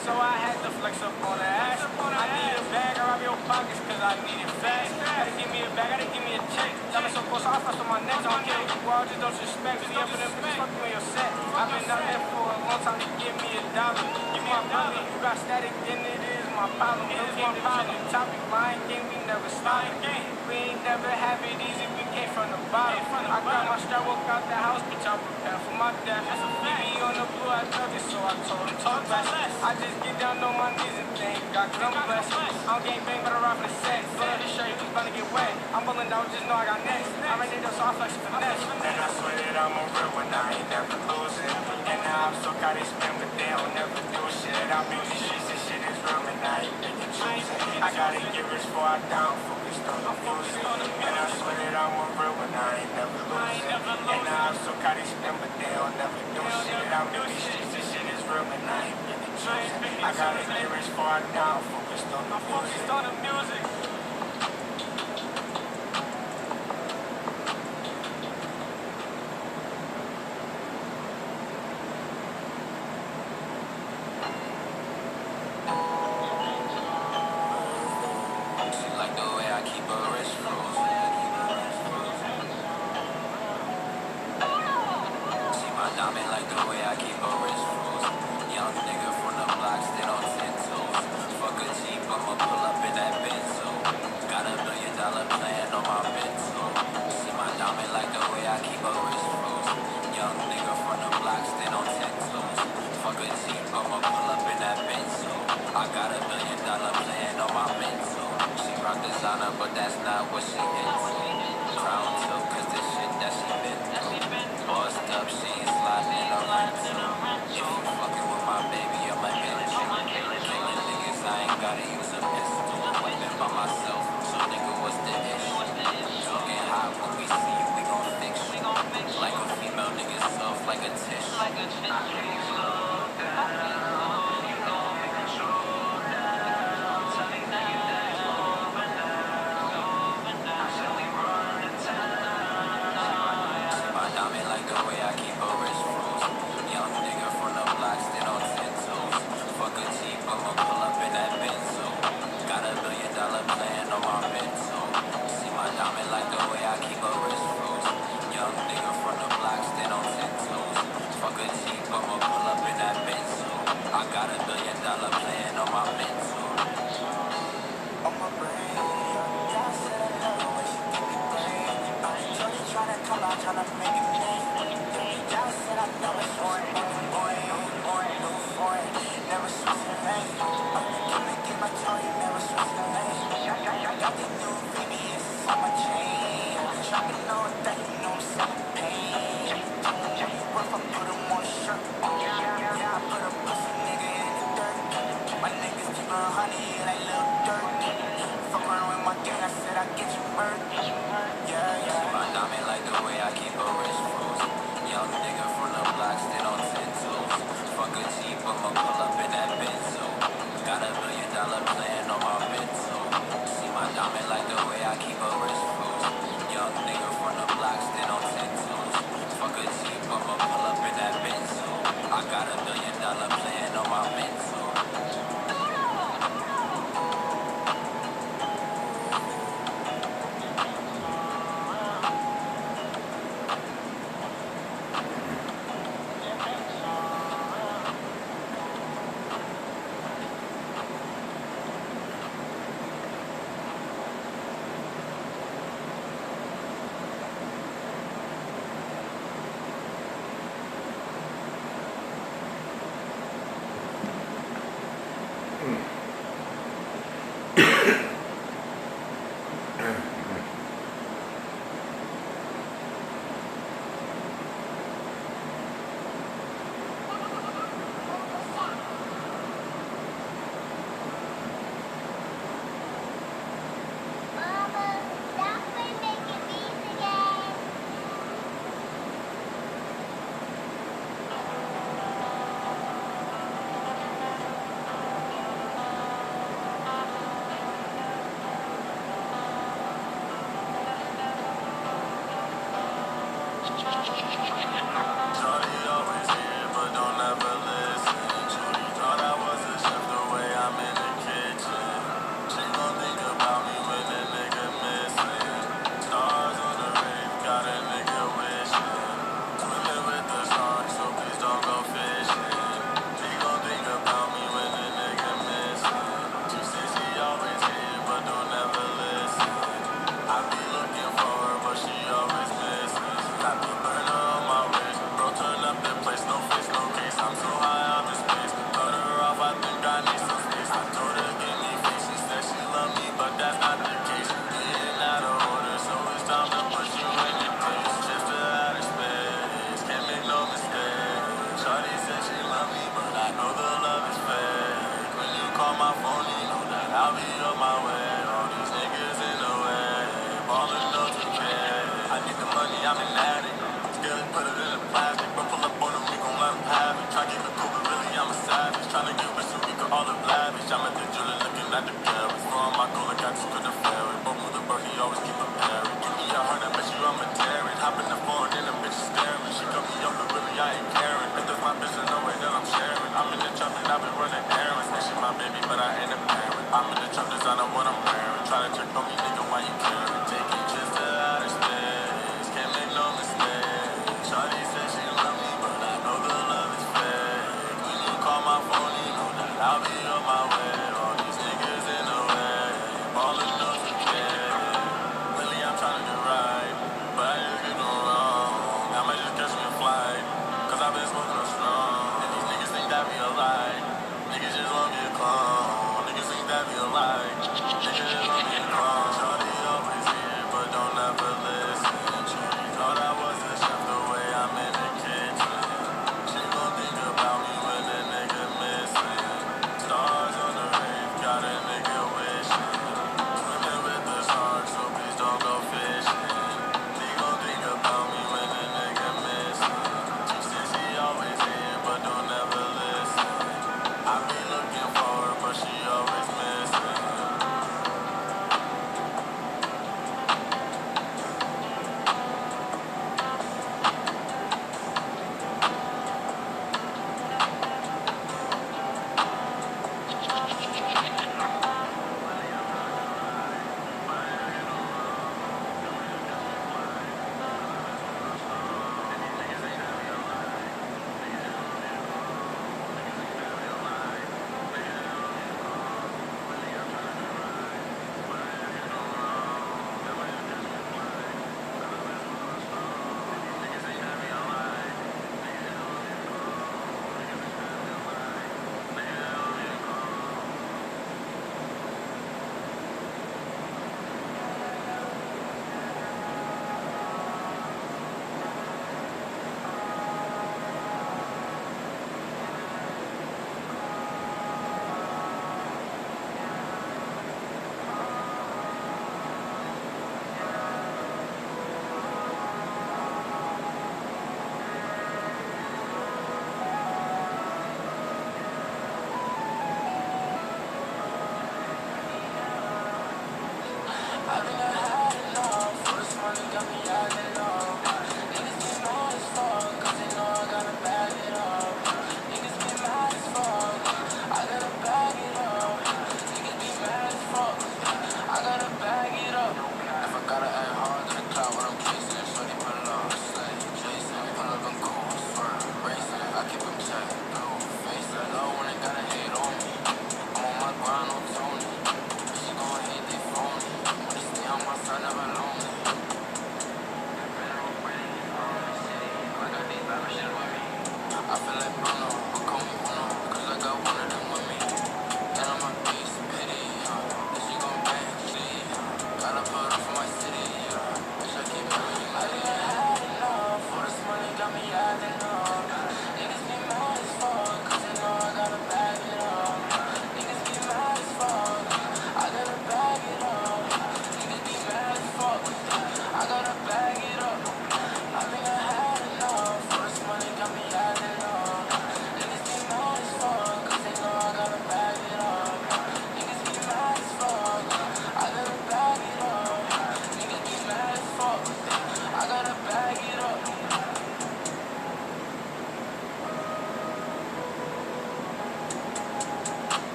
So I had to flex up on the ass. I need a bag rob your pockets cause I need it fast. Gotta give me a bag, gotta give me a check. Got me so close, I flex on my neck. I don't care who you are, just don't respect. See up in them bitches, fuck you in your set. I've been down there for a long time to give me $1. Give me $1, you got static, then it is my problem. No game to chill the topic, lying game, we never stop. We ain't never have it easy, we came from the bottom. I got my strap, walk out the house, bitch, I'm prepared for my death. He on the blue, I dug it, so I told him talk less. I just get down on my knees and thank God, cause I'm blessed. I don't gang bang, but I ride for the sex. Blood to show you who's about to get wet. I'm pulling down, just know I got next. I ran it up, so I flex it finesse. And I swear that I'm a real one, I ain't never losing. And now I'm so caught they spin, but they don't never do shit. I'm in these streets, this shit is real, and I ain't picking choosing. I gotta get rich before I down, focused on the music. And I swear that I'm a real one, I ain't never losing. And now I'm so caught they spin, but they don't never do shit. I'm in these streets, this shit is real, and I ain't picking choosing. I gotta get rich before I down, focused on the music. But that's not what she into. Crown too, cause the shit that she been through. Bossed up, she ain't sliding in a rental. If you fucking with my baby, I'ma kill you. Killing niggas, I ain't gotta use a pistol. Been by myself, so nigga, what's the issue? Talking hot when we see you, we gon' fix you. Like a female nigga, soft like a tissue. I can't slow down.